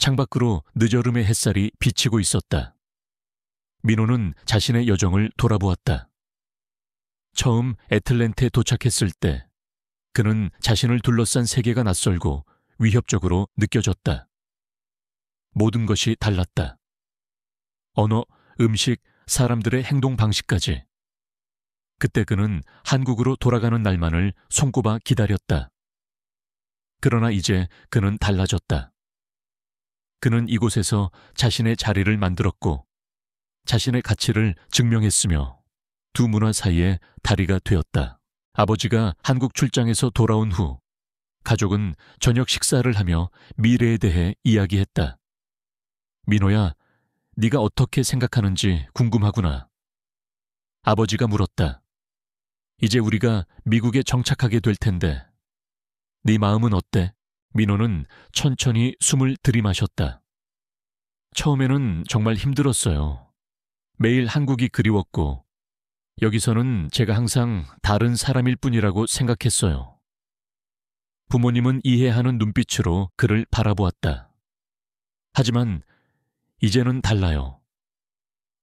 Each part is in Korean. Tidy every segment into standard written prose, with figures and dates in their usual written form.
창밖으로 늦여름의 햇살이 비치고 있었다. 민호는 자신의 여정을 돌아보았다. 처음 애틀랜타에 도착했을 때 그는 자신을 둘러싼 세계가 낯설고 위협적으로 느껴졌다. 모든 것이 달랐다. 언어, 음식, 사람들의 행동 방식까지. 그때 그는 한국으로 돌아가는 날만을 손꼽아 기다렸다. 그러나 이제 그는 달라졌다. 그는 이곳에서 자신의 자리를 만들었고 자신의 가치를 증명했으며 두 문화 사이의 다리가 되었다. 아버지가 한국 출장에서 돌아온 후 가족은 저녁 식사를 하며 미래에 대해 이야기했다. 민호야, 네가 어떻게 생각하는지 궁금하구나. 아버지가 물었다. 이제 우리가 미국에 정착하게 될 텐데 네 마음은 어때? 민호는 천천히 숨을 들이마셨다. 처음에는 정말 힘들었어요. 매일 한국이 그리웠고 여기서는 제가 항상 다른 사람일 뿐이라고 생각했어요. 부모님은 이해하는 눈빛으로 그를 바라보았다. 하지만 이제는 달라요.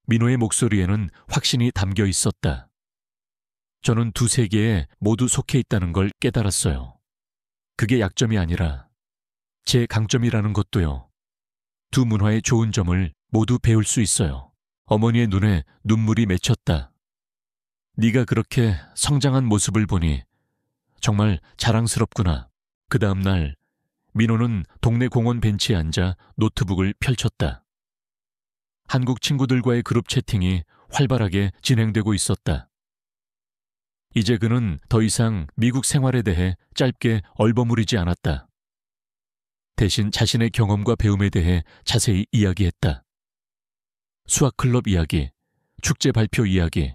민호의 목소리에는 확신이 담겨 있었다. 저는 두 세계에 모두 속해 있다는 걸 깨달았어요. 그게 약점이 아니라 제 강점이라는 것도요. 두 문화의 좋은 점을 모두 배울 수 있어요. 어머니의 눈에 눈물이 맺혔다. 네가 그렇게 성장한 모습을 보니 정말 자랑스럽구나. 그 다음 날 민호는 동네 공원 벤치에 앉아 노트북을 펼쳤다. 한국 친구들과의 그룹 채팅이 활발하게 진행되고 있었다. 이제 그는 더 이상 미국 생활에 대해 짧게 얼버무리지 않았다. 대신 자신의 경험과 배움에 대해 자세히 이야기했다. 수학클럽 이야기, 축제 발표 이야기,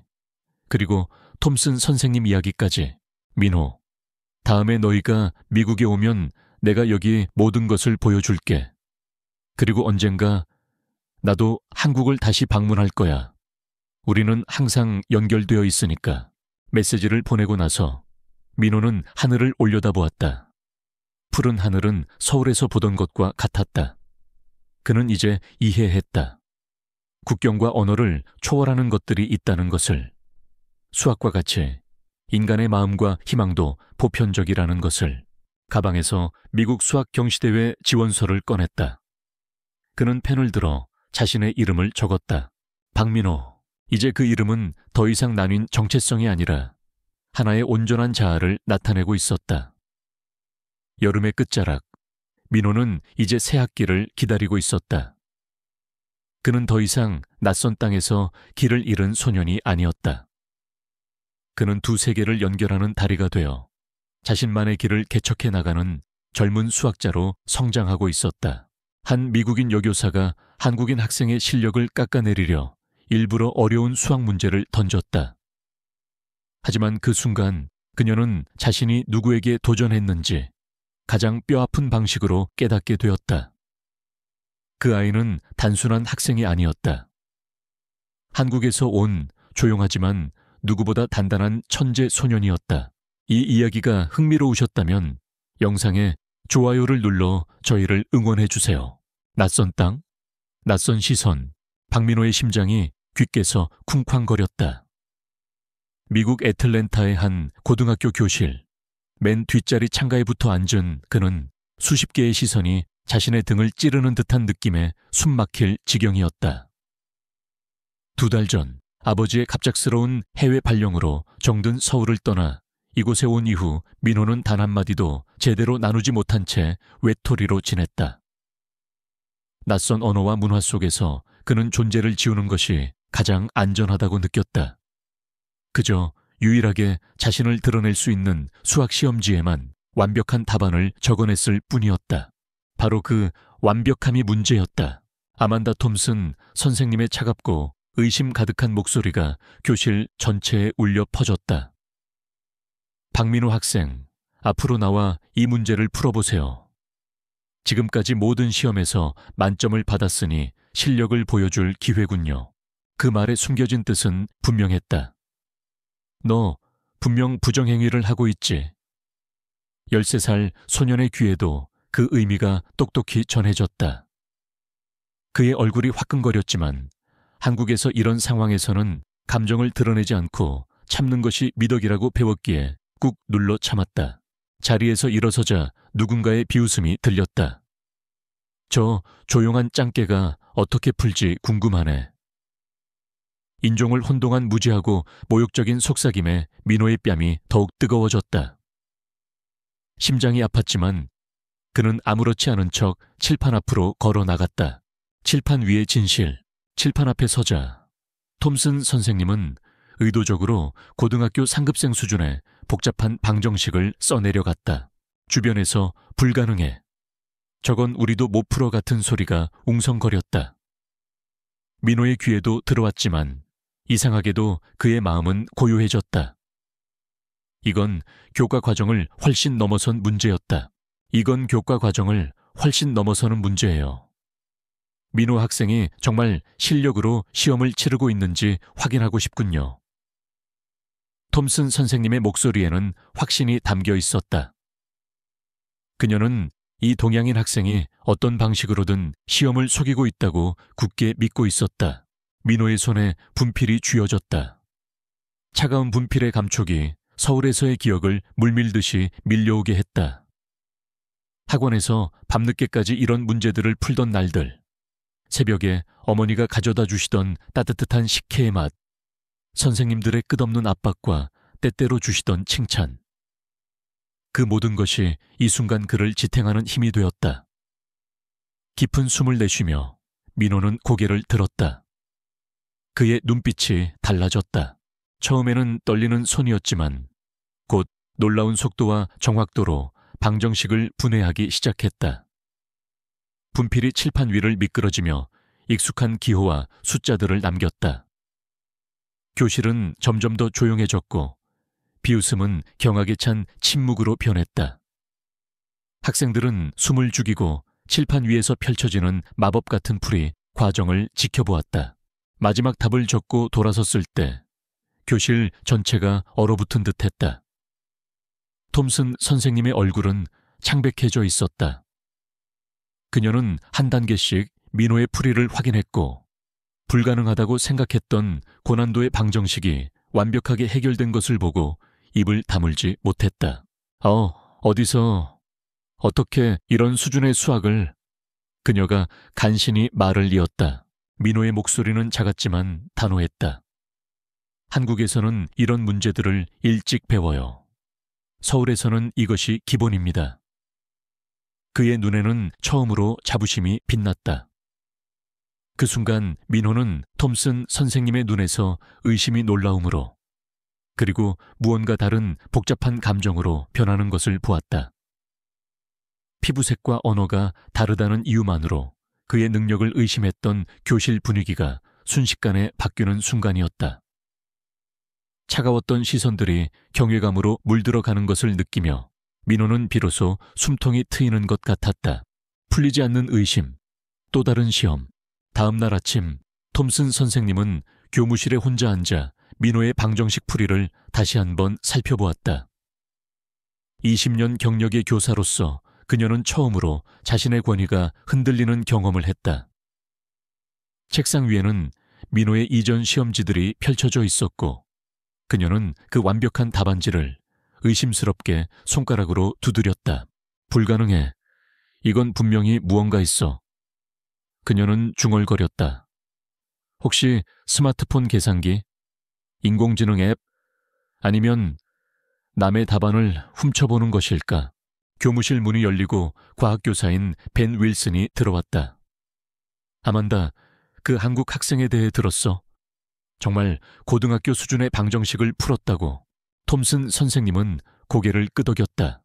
그리고 톰슨 선생님 이야기까지. 민호, 다음에 너희가 미국에 오면 내가 여기 모든 것을 보여줄게. 그리고 언젠가 나도 한국을 다시 방문할 거야. 우리는 항상 연결되어 있으니까. 메시지를 보내고 나서 민호는 하늘을 올려다보았다. 푸른 하늘은 서울에서 보던 것과 같았다. 그는 이제 이해했다. 국경과 언어를 초월하는 것들이 있다는 것을. 수학과 같이 인간의 마음과 희망도 보편적이라는 것을. 가방에서 미국 수학 경시대회 지원서를 꺼냈다. 그는 펜을 들어 자신의 이름을 적었다. 박민호. 이제 그 이름은 더 이상 나뉜 정체성이 아니라 하나의 온전한 자아를 나타내고 있었다. 여름의 끝자락, 민호는 이제 새 학기를 기다리고 있었다. 그는 더 이상 낯선 땅에서 길을 잃은 소년이 아니었다. 그는 두 세계를 연결하는 다리가 되어 자신만의 길을 개척해 나가는 젊은 수학자로 성장하고 있었다. 한 미국인 여교사가 한국인 학생의 실력을 깎아내리려 일부러 어려운 수학 문제를 던졌다. 하지만 그 순간 그녀는 자신이 누구에게 도전했는지 가장 뼈아픈 방식으로 깨닫게 되었다. 그 아이는 단순한 학생이 아니었다. 한국에서 온 조용하지만 누구보다 단단한 천재 소년이었다. 이 이야기가 흥미로우셨다면 영상에 좋아요를 눌러 저희를 응원해 주세요. 낯선 땅, 낯선 시선, 박민호의 심장이 귓게서 쿵쾅거렸다. 미국 애틀랜타의 한 고등학교 교실, 맨 뒷자리 창가에 붙어 앉은 그는 수십 개의 시선이 자신의 등을 찌르는 듯한 느낌에 숨막힐 지경이었다. 2달 전 아버지의 갑작스러운 해외 발령으로 정든 서울을 떠나 이곳에 온 이후 민호는 단 한마디도 제대로 나누지 못한 채 외톨이로 지냈다. 낯선 언어와 문화 속에서 그는 존재를 지우는 것이 가장 안전하다고 느꼈다. 그저 유일하게 자신을 드러낼 수 있는 수학 시험지에만 완벽한 답안을 적어냈을 뿐이었다. 바로 그 완벽함이 문제였다. 아만다 톰슨 선생님의 차갑고 의심 가득한 목소리가 교실 전체에 울려 퍼졌다. 박민호 학생, 앞으로 나와 이 문제를 풀어보세요. 지금까지 모든 시험에서 만점을 받았으니 실력을 보여줄 기회군요. 그 말에 숨겨진 뜻은 분명했다. 너 분명 부정행위를 하고 있지. 13살 소년의 귀에도 그 의미가 똑똑히 전해졌다. 그의 얼굴이 화끈거렸지만 한국에서 이런 상황에서는 감정을 드러내지 않고 참는 것이 미덕이라고 배웠기에 꾹 눌러 참았다. 자리에서 일어서자 누군가의 비웃음이 들렸다. 저 조용한 짱깨가 어떻게 풀지 궁금하네. 인종을 혼동한 무지하고 모욕적인 속삭임에 민호의 뺨이 더욱 뜨거워졌다. 심장이 아팠지만 그는 아무렇지 않은 척 칠판 앞으로 걸어 나갔다. 칠판 위에 진실, 칠판 앞에 서자 톰슨 선생님은 의도적으로 고등학교 상급생 수준의 복잡한 방정식을 써내려갔다. 주변에서 불가능해. 저건 우리도 못 풀어 같은 소리가 웅성거렸다. 민호의 귀에도 들어왔지만 이상하게도 그의 마음은 고요해졌다. 이건 교과 과정을 훨씬 넘어선 문제였다. 이건 교과 과정을 훨씬 넘어서는 문제예요. 민호 학생이 정말 실력으로 시험을 치르고 있는지 확인하고 싶군요. 톰슨 선생님의 목소리에는 확신이 담겨 있었다. 그녀는 이 동양인 학생이 어떤 방식으로든 시험을 속이고 있다고 굳게 믿고 있었다. 민호의 손에 분필이 쥐어졌다. 차가운 분필의 감촉이 서울에서의 기억을 물밀듯이 밀려오게 했다. 학원에서 밤늦게까지 이런 문제들을 풀던 날들, 새벽에 어머니가 가져다 주시던 따뜻한 식혜의 맛, 선생님들의 끝없는 압박과 때때로 주시던 칭찬. 그 모든 것이 이 순간 그를 지탱하는 힘이 되었다. 깊은 숨을 내쉬며 민호는 고개를 들었다. 그의 눈빛이 달라졌다. 처음에는 떨리는 손이었지만 곧 놀라운 속도와 정확도로 방정식을 분해하기 시작했다. 분필이 칠판 위를 미끄러지며 익숙한 기호와 숫자들을 남겼다. 교실은 점점 더 조용해졌고 비웃음은 경악에 찬 침묵으로 변했다. 학생들은 숨을 죽이고 칠판 위에서 펼쳐지는 마법 같은 풀이 과정을 지켜보았다. 마지막 답을 적고 돌아섰을 때 교실 전체가 얼어붙은 듯했다. 톰슨 선생님의 얼굴은 창백해져 있었다. 그녀는 한 단계씩 민호의 풀이를 확인했고 불가능하다고 생각했던 고난도의 방정식이 완벽하게 해결된 것을 보고 입을 다물지 못했다. 어디서 어떻게 이런 수준의 수학을... 그녀가 간신히 말을 이었다. 민호의 목소리는 작았지만 단호했다. 한국에서는 이런 문제들을 일찍 배워요. 서울에서는 이것이 기본입니다. 그의 눈에는 처음으로 자부심이 빛났다. 그 순간 민호는 톰슨 선생님의 눈에서 의심이 놀라움으로 그리고 무언가 다른 복잡한 감정으로 변하는 것을 보았다. 피부색과 언어가 다르다는 이유만으로 그의 능력을 의심했던 교실 분위기가 순식간에 바뀌는 순간이었다. 차가웠던 시선들이 경외감으로 물들어가는 것을 느끼며 민호는 비로소 숨통이 트이는 것 같았다. 풀리지 않는 의심, 또 다른 시험. 다음 날 아침 톰슨 선생님은 교무실에 혼자 앉아 민호의 방정식 풀이를 다시 한번 살펴보았다. 20년 경력의 교사로서 그녀는 처음으로 자신의 권위가 흔들리는 경험을 했다. 책상 위에는 민호의 이전 시험지들이 펼쳐져 있었고 그녀는 그 완벽한 답안지를 의심스럽게 손가락으로 두드렸다. 불가능해. 이건 분명히 무언가 있어. 그녀는 중얼거렸다. 혹시 스마트폰 계산기? 인공지능 앱? 아니면 남의 답안을 훔쳐보는 것일까? 교무실 문이 열리고 과학교사인 벤 윌슨이 들어왔다. 아만다, 그 한국 학생에 대해 들었어. 정말 고등학교 수준의 방정식을 풀었다고. 톰슨 선생님은 고개를 끄덕였다.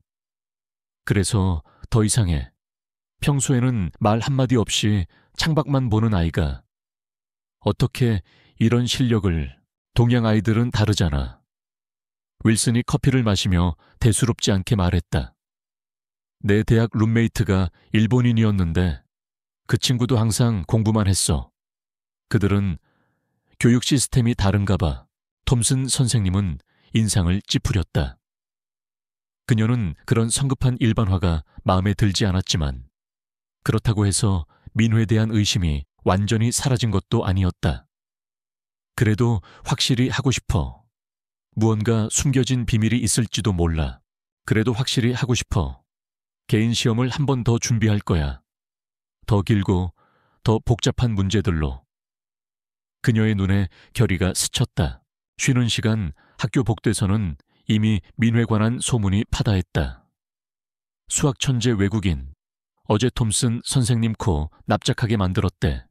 그래서 더 이상해. 평소에는 말 한마디 없이 창밖만 보는 아이가 어떻게 이런 실력을... 동양 아이들은 다르잖아. 윌슨이 커피를 마시며 대수롭지 않게 말했다. 내 대학 룸메이트가 일본인이었는데 그 친구도 항상 공부만 했어. 그들은 교육 시스템이 다른가 봐. 톰슨 선생님은 인상을 찌푸렸다. 그녀는 그런 성급한 일반화가 마음에 들지 않았지만 그렇다고 해서 민호에 대한 의심이 완전히 사라진 것도 아니었다. 그래도 확실히 하고 싶어. 무언가 숨겨진 비밀이 있을지도 몰라. 그래도 확실히 하고 싶어. 개인 시험을 한 번 더 준비할 거야. 더 길고 더 복잡한 문제들로. 그녀의 눈에 결의가 스쳤다. 쉬는 시간 학교 복도에서는 이미 민회에 관한 소문이 파다했다. 수학 천재 외국인, 어제 톰슨 선생님 코 납작하게 만들었대.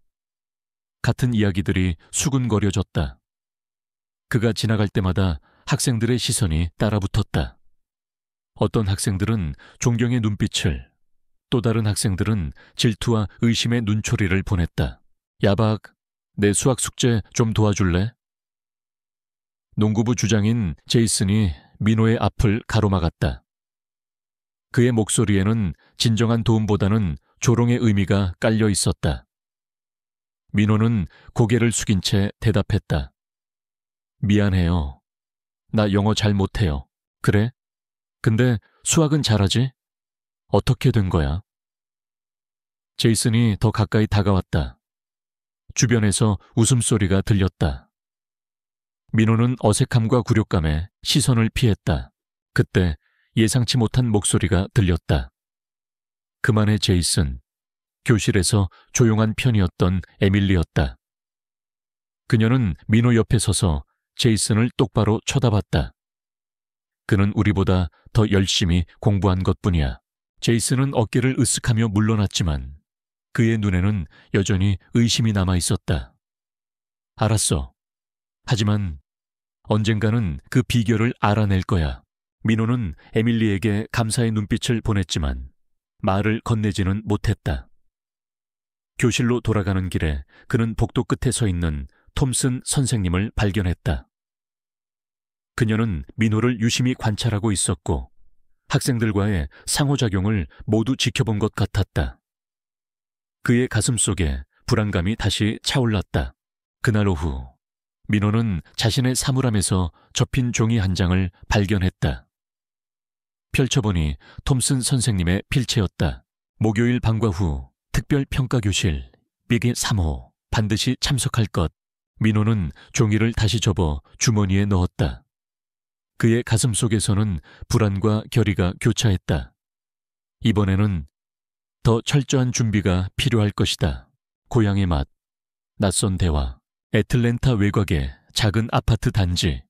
같은 이야기들이 수군거려졌다. 그가 지나갈 때마다 학생들의 시선이 따라붙었다. 어떤 학생들은 존경의 눈빛을, 또 다른 학생들은 질투와 의심의 눈초리를 보냈다. 야박, 내 수학 숙제 좀 도와줄래? 농구부 주장인 제이슨이 민호의 앞을 가로막았다. 그의 목소리에는 진정한 도움보다는 조롱의 의미가 깔려 있었다. 민호는 고개를 숙인 채 대답했다. 미안해요. 나 영어 잘 못해요. 그래? 근데 수학은 잘하지? 어떻게 된 거야? 제이슨이 더 가까이 다가왔다. 주변에서 웃음소리가 들렸다. 민호는 어색함과 굴욕감에 시선을 피했다. 그때 예상치 못한 목소리가 들렸다. 그만해 제이슨. 교실에서 조용한 편이었던 에밀리였다. 그녀는 민호 옆에 서서 제이슨을 똑바로 쳐다봤다. 그는 우리보다 더 열심히 공부한 것뿐이야. 제이슨은 어깨를 으쓱하며 물러났지만 그의 눈에는 여전히 의심이 남아 있었다. 알았어. 하지만 언젠가는 그 비결을 알아낼 거야. 민호는 에밀리에게 감사의 눈빛을 보냈지만 말을 건네지는 못했다. 교실로 돌아가는 길에 그는 복도 끝에 서 있는 톰슨 선생님을 발견했다. 그녀는 민호를 유심히 관찰하고 있었고 학생들과의 상호작용을 모두 지켜본 것 같았다. 그의 가슴 속에 불안감이 다시 차올랐다. 그날 오후 민호는 자신의 사물함에서 접힌 종이 한 장을 발견했다. 펼쳐보니 톰슨 선생님의 필체였다. 목요일 방과 후 특별평가교실 삐기 3호 반드시 참석할 것. 민호는 종이를 다시 접어 주머니에 넣었다. 그의 가슴 속에서는 불안과 결의가 교차했다. 이번에는 더 철저한 준비가 필요할 것이다. 고향의 맛, 낯선 대화, 애틀랜타 외곽의 작은 아파트 단지.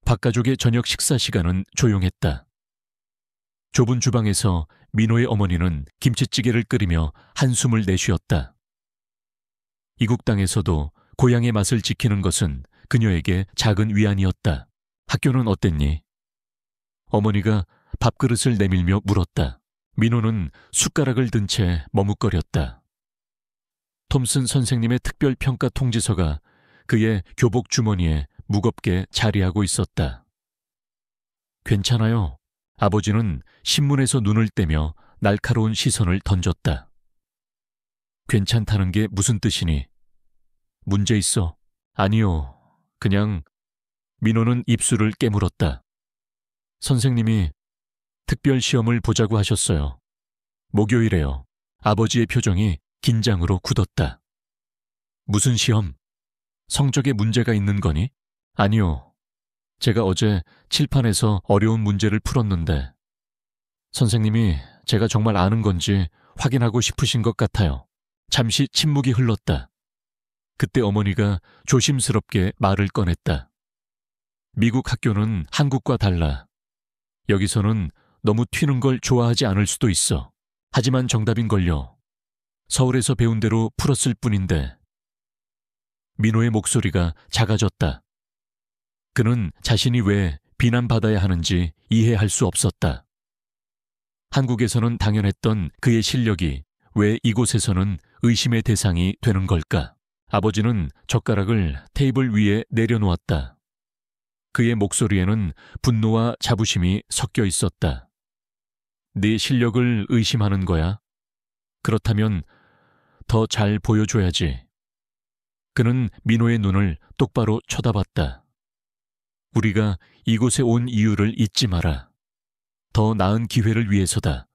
박가족의 저녁 식사 시간은 조용했다. 좁은 주방에서 민호의 어머니는 김치찌개를 끓이며 한숨을 내쉬었다. 이국 땅에서도 고향의 맛을 지키는 것은 그녀에게 작은 위안이었다. 학교는 어땠니? 어머니가 밥그릇을 내밀며 물었다. 민호는 숟가락을 든 채 머뭇거렸다. 톰슨 선생님의 특별평가 통지서가 그의 교복 주머니에 무겁게 자리하고 있었다. 괜찮아요. 아버지는 신문에서 눈을 떼며 날카로운 시선을 던졌다. 괜찮다는 게 무슨 뜻이니? 문제 있어? 아니요. 그냥... 민호는 입술을 깨물었다. 선생님이 특별 시험을 보자고 하셨어요. 목요일에요. 아버지의 표정이 긴장으로 굳었다. 무슨 시험? 성적에 문제가 있는 거니? 아니요. 제가 어제 칠판에서 어려운 문제를 풀었는데 선생님이 제가 정말 아는 건지 확인하고 싶으신 것 같아요. 잠시 침묵이 흘렀다. 그때 어머니가 조심스럽게 말을 꺼냈다. 미국 학교는 한국과 달라. 여기서는 너무 튀는 걸 좋아하지 않을 수도 있어. 하지만 정답인걸요. 서울에서 배운 대로 풀었을 뿐인데. 민호의 목소리가 작아졌다. 그는 자신이 왜 비난받아야 하는지 이해할 수 없었다. 한국에서는 당연했던 그의 실력이 왜 이곳에서는 의심의 대상이 되는 걸까? 아버지는 젓가락을 테이블 위에 내려놓았다. 그의 목소리에는 분노와 자부심이 섞여 있었다. 네 실력을 의심하는 거야? 그렇다면 더 잘 보여줘야지. 그는 민호의 눈을 똑바로 쳐다봤다. 우리가 이곳에 온 이유를 잊지 마라. 더 나은 기회를 위해서다.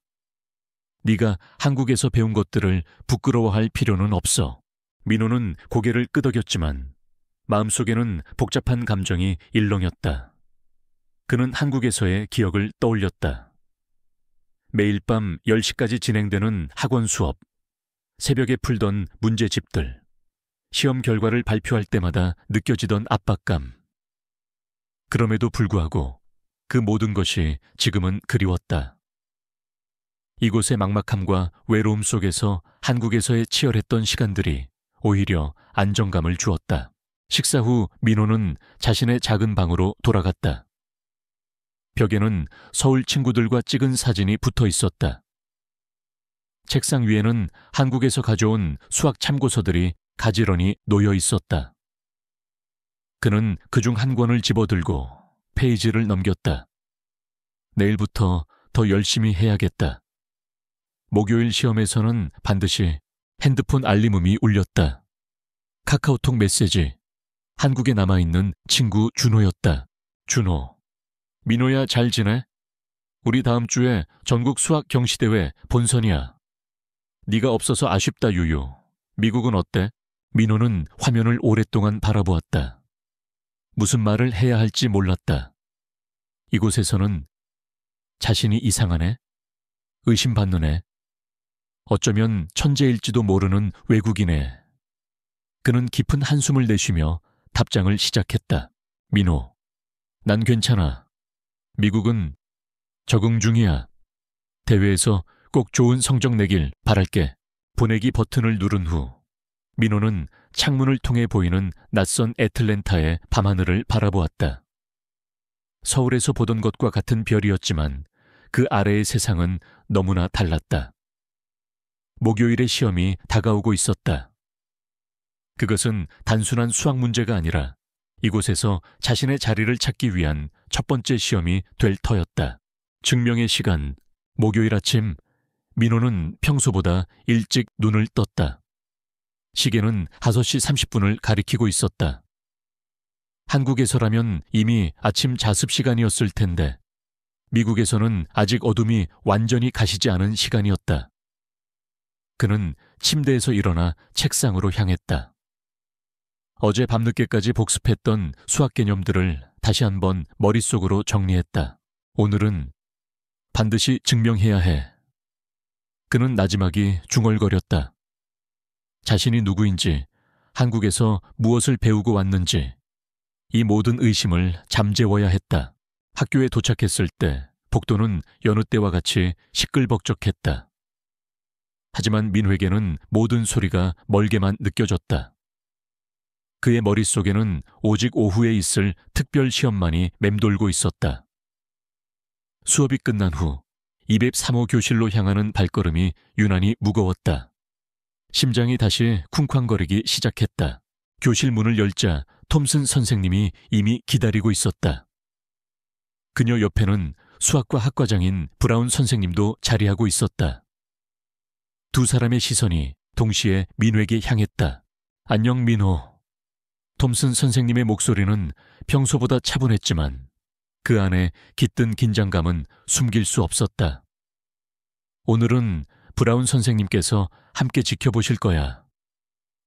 네가 한국에서 배운 것들을 부끄러워할 필요는 없어. 민호는 고개를 끄덕였지만 마음속에는 복잡한 감정이 일렁였다. 그는 한국에서의 기억을 떠올렸다. 매일 밤 10시까지 진행되는 학원 수업, 새벽에 풀던 문제집들, 시험 결과를 발표할 때마다 느껴지던 압박감. 그럼에도 불구하고 그 모든 것이 지금은 그리웠다. 이곳의 막막함과 외로움 속에서 한국에서의 치열했던 시간들이 오히려 안정감을 주었다. 식사 후 민호는 자신의 작은 방으로 돌아갔다. 벽에는 서울 친구들과 찍은 사진이 붙어 있었다. 책상 위에는 한국에서 가져온 수학 참고서들이 가지런히 놓여 있었다. 그는 그중 한 권을 집어들고 페이지를 넘겼다. 내일부터 더 열심히 해야겠다. 목요일 시험에서는 반드시 핸드폰 알림음이 울렸다. 카카오톡 메시지. 한국에 남아있는 친구 준호였다. 준호. 민호야, 잘 지내? 우리 다음 주에 전국 수학 경시대회 본선이야. 네가 없어서 아쉽다, 유유. 미국은 어때? 민호는 화면을 오랫동안 바라보았다. 무슨 말을 해야 할지 몰랐다. 이곳에서는 자신이 이상하네? 의심받는 애. 어쩌면 천재일지도 모르는 외국인애. 그는 깊은 한숨을 내쉬며 답장을 시작했다. 민호, 난 괜찮아. 미국은 적응 중이야. 대회에서 꼭 좋은 성적 내길 바랄게. 보내기 버튼을 누른 후 민호는 창문을 통해 보이는 낯선 애틀랜타의 밤하늘을 바라보았다. 서울에서 보던 것과 같은 별이었지만 그 아래의 세상은 너무나 달랐다. 목요일의 시험이 다가오고 있었다. 그것은 단순한 수학 문제가 아니라 이곳에서 자신의 자리를 찾기 위한 첫 번째 시험이 될 터였다. 증명의 시간. 목요일 아침 민호는 평소보다 일찍 눈을 떴다. 시계는 5시 30분을 가리키고 있었다. 한국에서라면 이미 아침 자습 시간이었을 텐데 미국에서는 아직 어둠이 완전히 가시지 않은 시간이었다. 그는 침대에서 일어나 책상으로 향했다. 어제 밤늦게까지 복습했던 수학 개념들을 다시 한번 머릿속으로 정리했다. 오늘은 반드시 증명해야 해. 그는 나지막이 중얼거렸다. 자신이 누구인지, 한국에서 무엇을 배우고 왔는지, 이 모든 의심을 잠재워야 했다. 학교에 도착했을 때 복도는 여느 때와 같이 시끌벅적했다. 하지만 민호에게는 모든 소리가 멀게만 느껴졌다. 그의 머릿속에는 오직 오후에 있을 특별 시험만이 맴돌고 있었다. 수업이 끝난 후 203호 교실로 향하는 발걸음이 유난히 무거웠다. 심장이 다시 쿵쾅거리기 시작했다. 교실 문을 열자 톰슨 선생님이 이미 기다리고 있었다. 그녀 옆에는 수학과 학과장인 브라운 선생님도 자리하고 있었다. 두 사람의 시선이 동시에 민호에게 향했다. 안녕, 민호. 톰슨 선생님의 목소리는 평소보다 차분했지만 그 안에 깃든 긴장감은 숨길 수 없었다. 오늘은 브라운 선생님께서 함께 지켜보실 거야.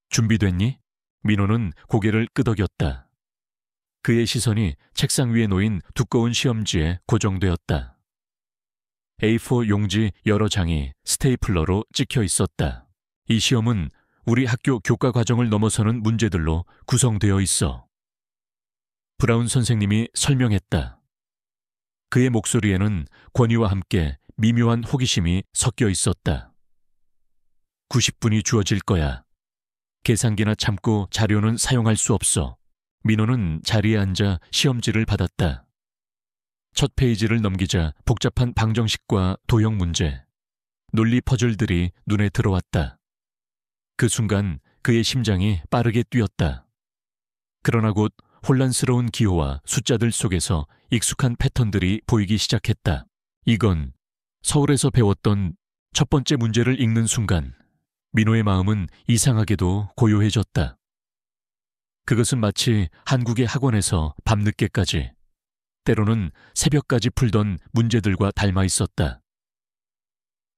준비됐니? 민호는 고개를 끄덕였다. 그의 시선이 책상 위에 놓인 두꺼운 시험지에 고정되었다. A4 용지 여러 장이 스테이플러로 찍혀 있었다. 이 시험은 우리 학교 교과 과정을 넘어서는 문제들로 구성되어 있어. 브라운 선생님이 설명했다. 그의 목소리에는 권위와 함께 미묘한 호기심이 섞여 있었다. 90분이 주어질 거야. 계산기나 참고 자료는 사용할 수 없어. 민호는 자리에 앉아 시험지를 받았다. 첫 페이지를 넘기자 복잡한 방정식과 도형 문제, 논리 퍼즐들이 눈에 들어왔다. 그 순간 그의 심장이 빠르게 뛰었다. 그러나 곧 혼란스러운 기호와 숫자들 속에서 익숙한 패턴들이 보이기 시작했다. 이건 서울에서 배웠던 첫 번째 문제를 읽는 순간 민호의 마음은 이상하게도 고요해졌다. 그것은 마치 한국의 학원에서 밤늦게까지, 때로는 새벽까지 풀던 문제들과 닮아 있었다.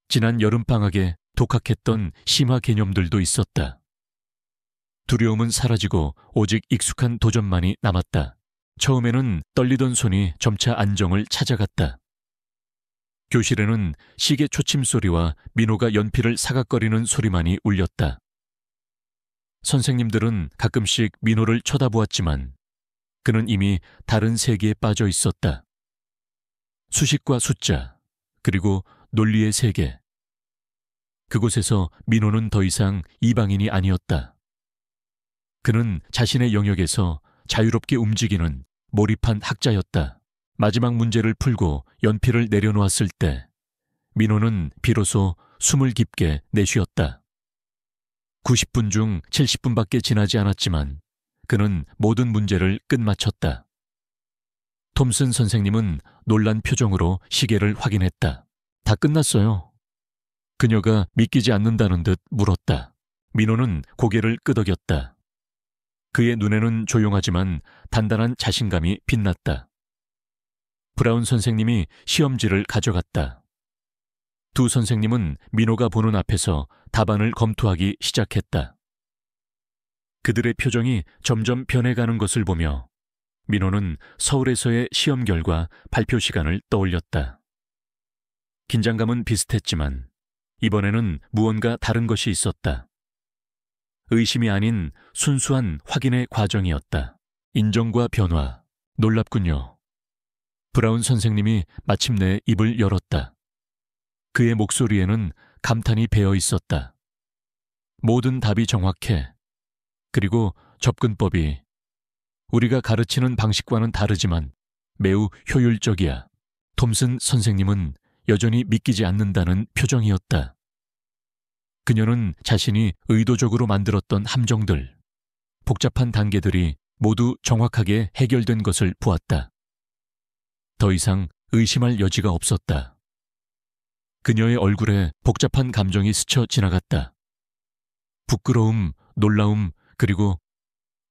지난 여름방학에 독학했던 심화 개념들도 있었다. 두려움은 사라지고 오직 익숙한 도전만이 남았다. 처음에는 떨리던 손이 점차 안정을 찾아갔다. 교실에는 시계 초침 소리와 민호가 연필을 사각거리는 소리만이 울렸다. 선생님들은 가끔씩 민호를 쳐다보았지만 그는 이미 다른 세계에 빠져 있었다. 수식과 숫자, 그리고 논리의 세계. 그곳에서 민호는 더 이상 이방인이 아니었다. 그는 자신의 영역에서 자유롭게 움직이는 몰입한 학자였다. 마지막 문제를 풀고 연필을 내려놓았을 때 민호는 비로소 숨을 깊게 내쉬었다. 90분 중 70분밖에 지나지 않았지만 그는 모든 문제를 끝마쳤다. 톰슨 선생님은 놀란 표정으로 시계를 확인했다. 다 끝났어요. 그녀가 믿기지 않는다는 듯 물었다. 민호는 고개를 끄덕였다. 그의 눈에는 조용하지만 단단한 자신감이 빛났다. 브라운 선생님이 시험지를 가져갔다. 두 선생님은 민호가 보는 앞에서 답안을 검토하기 시작했다. 그들의 표정이 점점 변해가는 것을 보며 민호는 서울에서의 시험 결과 발표 시간을 떠올렸다. 긴장감은 비슷했지만 이번에는 무언가 다른 것이 있었다. 의심이 아닌 순수한 확인의 과정이었다. 인정과 변화, 놀랍군요. 브라운 선생님이 마침내 입을 열었다. 그의 목소리에는 감탄이 배어 있었다. 모든 답이 정확해. 그리고 접근법이 우리가 가르치는 방식과는 다르지만 매우 효율적이야. 톰슨 선생님은 여전히 믿기지 않는다는 표정이었다. 그녀는 자신이 의도적으로 만들었던 함정들, 복잡한 단계들이 모두 정확하게 해결된 것을 보았다. 더 이상 의심할 여지가 없었다. 그녀의 얼굴에 복잡한 감정이 스쳐 지나갔다. 부끄러움, 놀라움, 그리고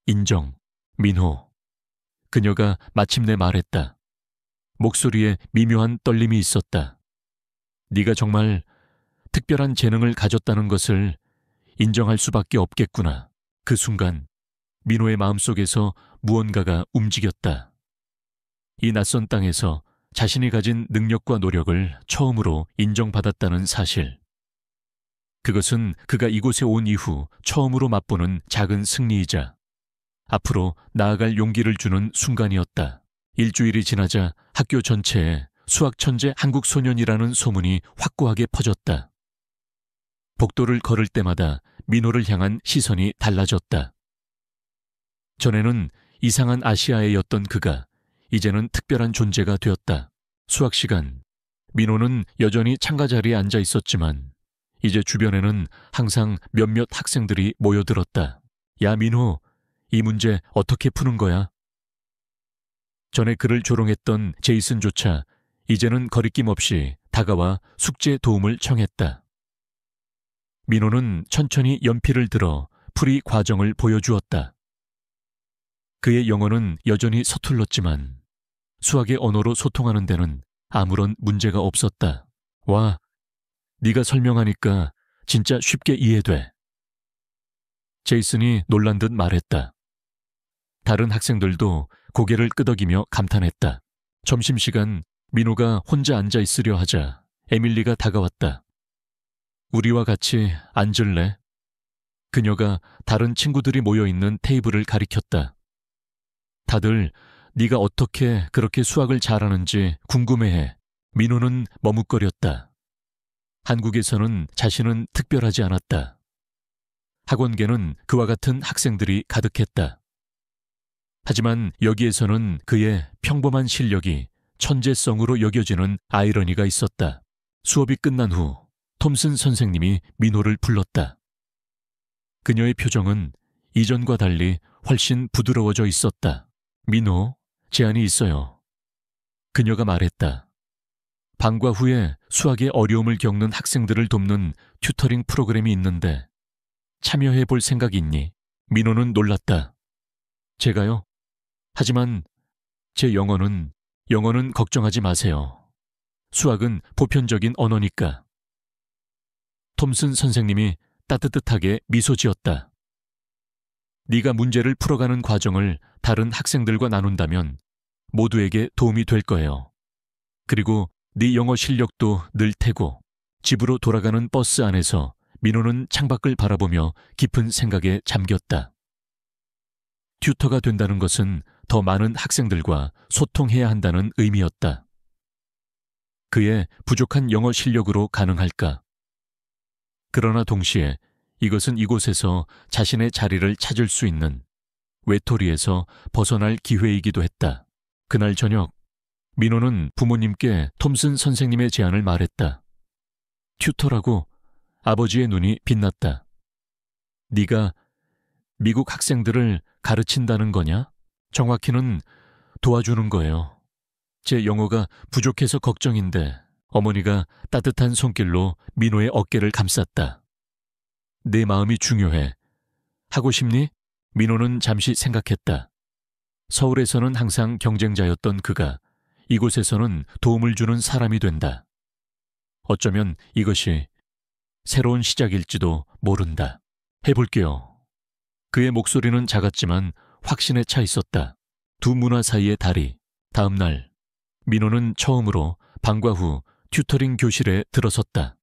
인정, 민호. 그녀가 마침내 말했다. 목소리에 미묘한 떨림이 있었다. 네가 정말 특별한 재능을 가졌다는 것을 인정할 수밖에 없겠구나. 그 순간 민호의 마음속에서 무언가가 움직였다. 이 낯선 땅에서 자신이 가진 능력과 노력을 처음으로 인정받았다는 사실. 그것은 그가 이곳에 온 이후 처음으로 맛보는 작은 승리이자 앞으로 나아갈 용기를 주는 순간이었다. 일주일이 지나자 학교 전체에 수학 천재 한국 소년이라는 소문이 확고하게 퍼졌다. 복도를 걸을 때마다 민호를 향한 시선이 달라졌다. 전에는 이상한 아시아애였던 그가 이제는 특별한 존재가 되었다. 수학 시간, 민호는 여전히 창가 자리에 앉아 있었지만 이제 주변에는 항상 몇몇 학생들이 모여들었다. 야, 민호, 이 문제 어떻게 푸는 거야? 전에 그를 조롱했던 제이슨조차 이제는 거리낌 없이 다가와 숙제 도움을 청했다. 민호는 천천히 연필을 들어 풀이 과정을 보여주었다. 그의 영어는 여전히 서툴렀지만 수학의 언어로 소통하는 데는 아무런 문제가 없었다. 와, 네가 설명하니까 진짜 쉽게 이해돼. 제이슨이 놀란 듯 말했다. 다른 학생들도 고개를 끄덕이며 감탄했다. 점심시간 민호가 혼자 앉아 있으려 하자 에밀리가 다가왔다. 우리와 같이 앉을래? 그녀가 다른 친구들이 모여있는 테이블을 가리켰다. 다들 네가 어떻게 그렇게 수학을 잘하는지 궁금해해. 민호는 머뭇거렸다. 한국에서는 자신은 특별하지 않았다. 학원계는 그와 같은 학생들이 가득했다. 하지만 여기에서는 그의 평범한 실력이 천재성으로 여겨지는 아이러니가 있었다. 수업이 끝난 후 톰슨 선생님이 민호를 불렀다. 그녀의 표정은 이전과 달리 훨씬 부드러워져 있었다. 민호, 제안이 있어요. 그녀가 말했다. 방과 후에 수학의 어려움을 겪는 학생들을 돕는 튜터링 프로그램이 있는데 참여해 볼 생각이 있니? 민호는 놀랐다. 제가요? 하지만 제 영어는 걱정하지 마세요. 수학은 보편적인 언어니까. 톰슨 선생님이 따뜻하게 미소 지었다. 네가 문제를 풀어가는 과정을 다른 학생들과 나눈다면 모두에게 도움이 될 거예요. 그리고 네 영어 실력도 늘 테고. 집으로 돌아가는 버스 안에서 민호는 창밖을 바라보며 깊은 생각에 잠겼다. 튜터가 된다는 것은 더 많은 학생들과 소통해야 한다는 의미였다. 그의 부족한 영어 실력으로 가능할까? 그러나 동시에 이것은 이곳에서 자신의 자리를 찾을 수 있는 외톨이에서 벗어날 기회이기도 했다. 그날 저녁, 민호는 부모님께 톰슨 선생님의 제안을 말했다. 튜터라고. 아버지의 눈이 빛났다. 네가 미국 학생들을 가르친다는 거냐? 정확히는 도와주는 거예요. 제 영어가 부족해서 걱정인데. 어머니가 따뜻한 손길로 민호의 어깨를 감쌌다. 내 마음이 중요해. 하고 싶니? 민호는 잠시 생각했다. 서울에서는 항상 경쟁자였던 그가 이곳에서는 도움을 주는 사람이 된다. 어쩌면 이것이 새로운 시작일지도 모른다. 해볼게요. 그의 목소리는 작았지만 확신에 차 있었다. 두 문화 사이의 다리. 다음 날, 민호는 처음으로 방과 후 튜터링 교실에 들어섰다.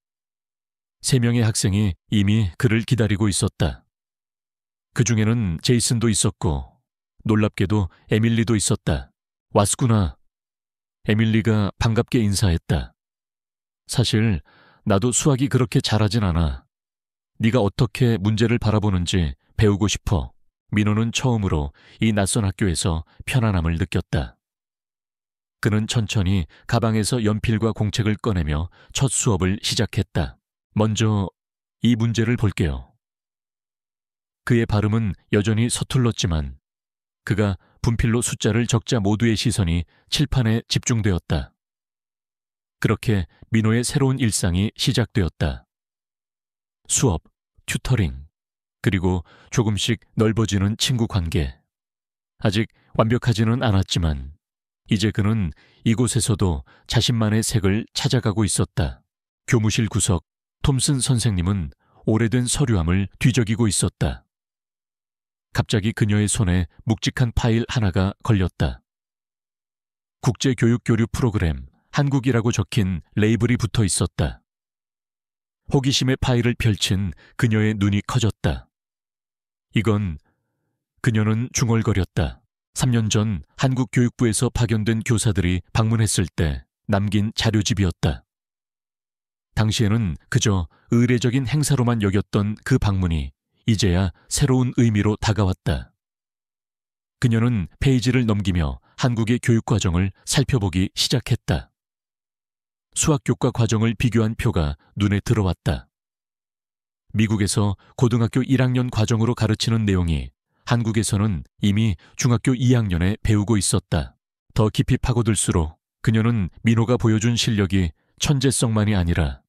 3명의 학생이 이미 그를 기다리고 있었다. 그 중에는 제이슨도 있었고 놀랍게도 에밀리도 있었다. 왔구나. 에밀리가 반갑게 인사했다. 사실 나도 수학이 그렇게 잘하진 않아. 네가 어떻게 문제를 바라보는지 배우고 싶어. 민호는 처음으로 이 낯선 학교에서 편안함을 느꼈다. 그는 천천히 가방에서 연필과 공책을 꺼내며 첫 수업을 시작했다. 먼저 이 문제를 볼게요. 그의 발음은 여전히 서툴렀지만 그가 분필로 숫자를 적자 모두의 시선이 칠판에 집중되었다. 그렇게 민호의 새로운 일상이 시작되었다. 수업, 튜터링, 그리고 조금씩 넓어지는 친구 관계. 아직 완벽하지는 않았지만 이제 그는 이곳에서도 자신만의 색을 찾아가고 있었다. 교무실 구석, 톰슨 선생님은 오래된 서류함을 뒤적이고 있었다. 갑자기 그녀의 손에 묵직한 파일 하나가 걸렸다. 국제교육교류 프로그램, 한국이라고 적힌 레이블이 붙어 있었다. 호기심에 파일을 펼친 그녀의 눈이 커졌다. 이건. 그녀는 중얼거렸다. 3년 전 한국 교육부에서 파견된 교사들이 방문했을 때 남긴 자료집이었다. 당시에는 그저 의례적인 행사로만 여겼던 그 방문이 이제야 새로운 의미로 다가왔다. 그녀는 페이지를 넘기며 한국의 교육과정을 살펴보기 시작했다. 수학교과 과정을 비교한 표가 눈에 들어왔다. 미국에서 고등학교 1학년 과정으로 가르치는 내용이 한국에서는 이미 중학교 2학년에 배우고 있었다. 더 깊이 파고들수록 그녀는 민호가 보여준 실력이 천재성만이 아니라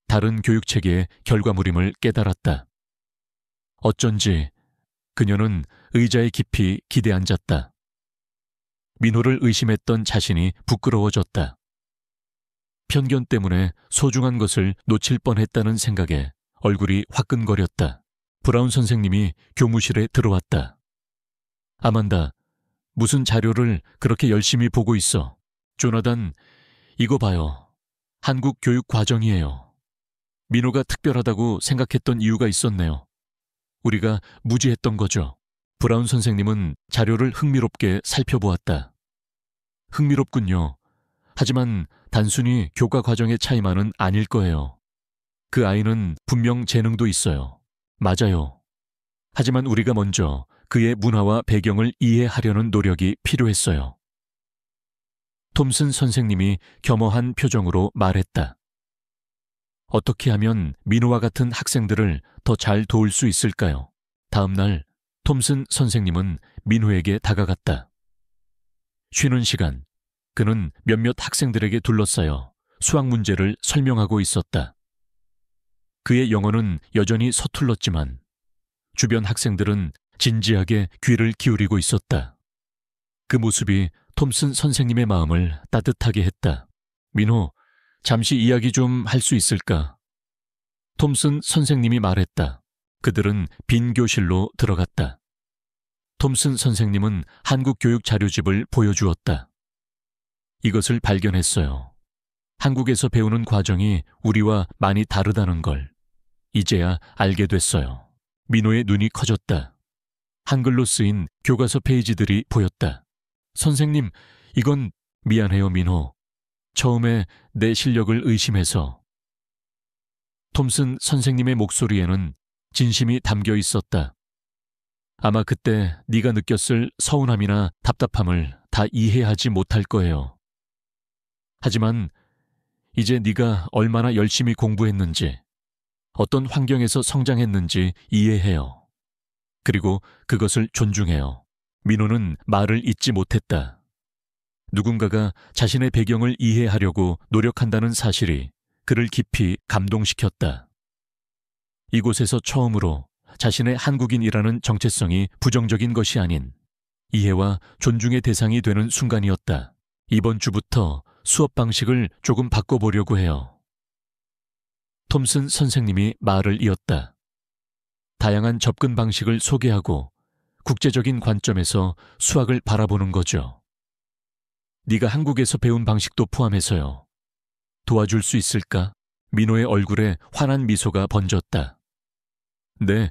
다른 교육체계의 결과물임을 깨달았다. 어쩐지 그녀는 의자에 깊이 기대앉았다. 민호를 의심했던 자신이 부끄러워졌다. 편견 때문에 소중한 것을 놓칠 뻔했다는 생각에 얼굴이 화끈거렸다. 브라운 선생님이 교무실에 들어왔다. 아만다, 무슨 자료를 그렇게 열심히 보고 있어? 조나단, 이거 봐요. 한국 교육 과정이에요. 민호가 특별하다고 생각했던 이유가 있었네요. 우리가 무지했던 거죠. 브라운 선생님은 자료를 흥미롭게 살펴보았다. 흥미롭군요. 하지만 단순히 교과 과정의 차이만은 아닐 거예요. 그 아이는 분명 재능도 있어요. 맞아요. 하지만 우리가 먼저 그의 문화와 배경을 이해하려는 노력이 필요했어요. 톰슨 선생님이 겸허한 표정으로 말했다. 어떻게 하면 민호와 같은 학생들을 더 잘 도울 수 있을까요? 다음 날 톰슨 선생님은 민호에게 다가갔다. 쉬는 시간, 그는 몇몇 학생들에게 둘러싸여 수학 문제를 설명하고 있었다. 그의 영어는 여전히 서툴렀지만 주변 학생들은 진지하게 귀를 기울이고 있었다. 그 모습이 톰슨 선생님의 마음을 따뜻하게 했다. 민호, 잠시 이야기 좀 할 수 있을까? 톰슨 선생님이 말했다. 그들은 빈 교실로 들어갔다. 톰슨 선생님은 한국 교육 자료집을 보여주었다. 이것을 발견했어요. 한국에서 배우는 과정이 우리와 많이 다르다는 걸 이제야 알게 됐어요. 민호의 눈이 커졌다. 한글로 쓰인 교과서 페이지들이 보였다. 선생님, 이건 미안해요, 민호. 처음에 내 실력을 의심해서. 톰슨 선생님의 목소리에는 진심이 담겨 있었다. 아마 그때 네가 느꼈을 서운함이나 답답함을 다 이해하지 못할 거예요. 하지만 이제 네가 얼마나 열심히 공부했는지, 어떤 환경에서 성장했는지 이해해요. 그리고 그것을 존중해요. 민호는 말을 잇지 못했다. 누군가가 자신의 배경을 이해하려고 노력한다는 사실이 그를 깊이 감동시켰다. 이곳에서 처음으로 자신의 한국인이라는 정체성이 부정적인 것이 아닌 이해와 존중의 대상이 되는 순간이었다. 이번 주부터 수업 방식을 조금 바꿔보려고 해요. 톰슨 선생님이 말을 이었다. 다양한 접근 방식을 소개하고 국제적인 관점에서 수학을 바라보는 거죠. 네가 한국에서 배운 방식도 포함해서요. 도와줄 수 있을까? 민호의 얼굴에 환한 미소가 번졌다. 네,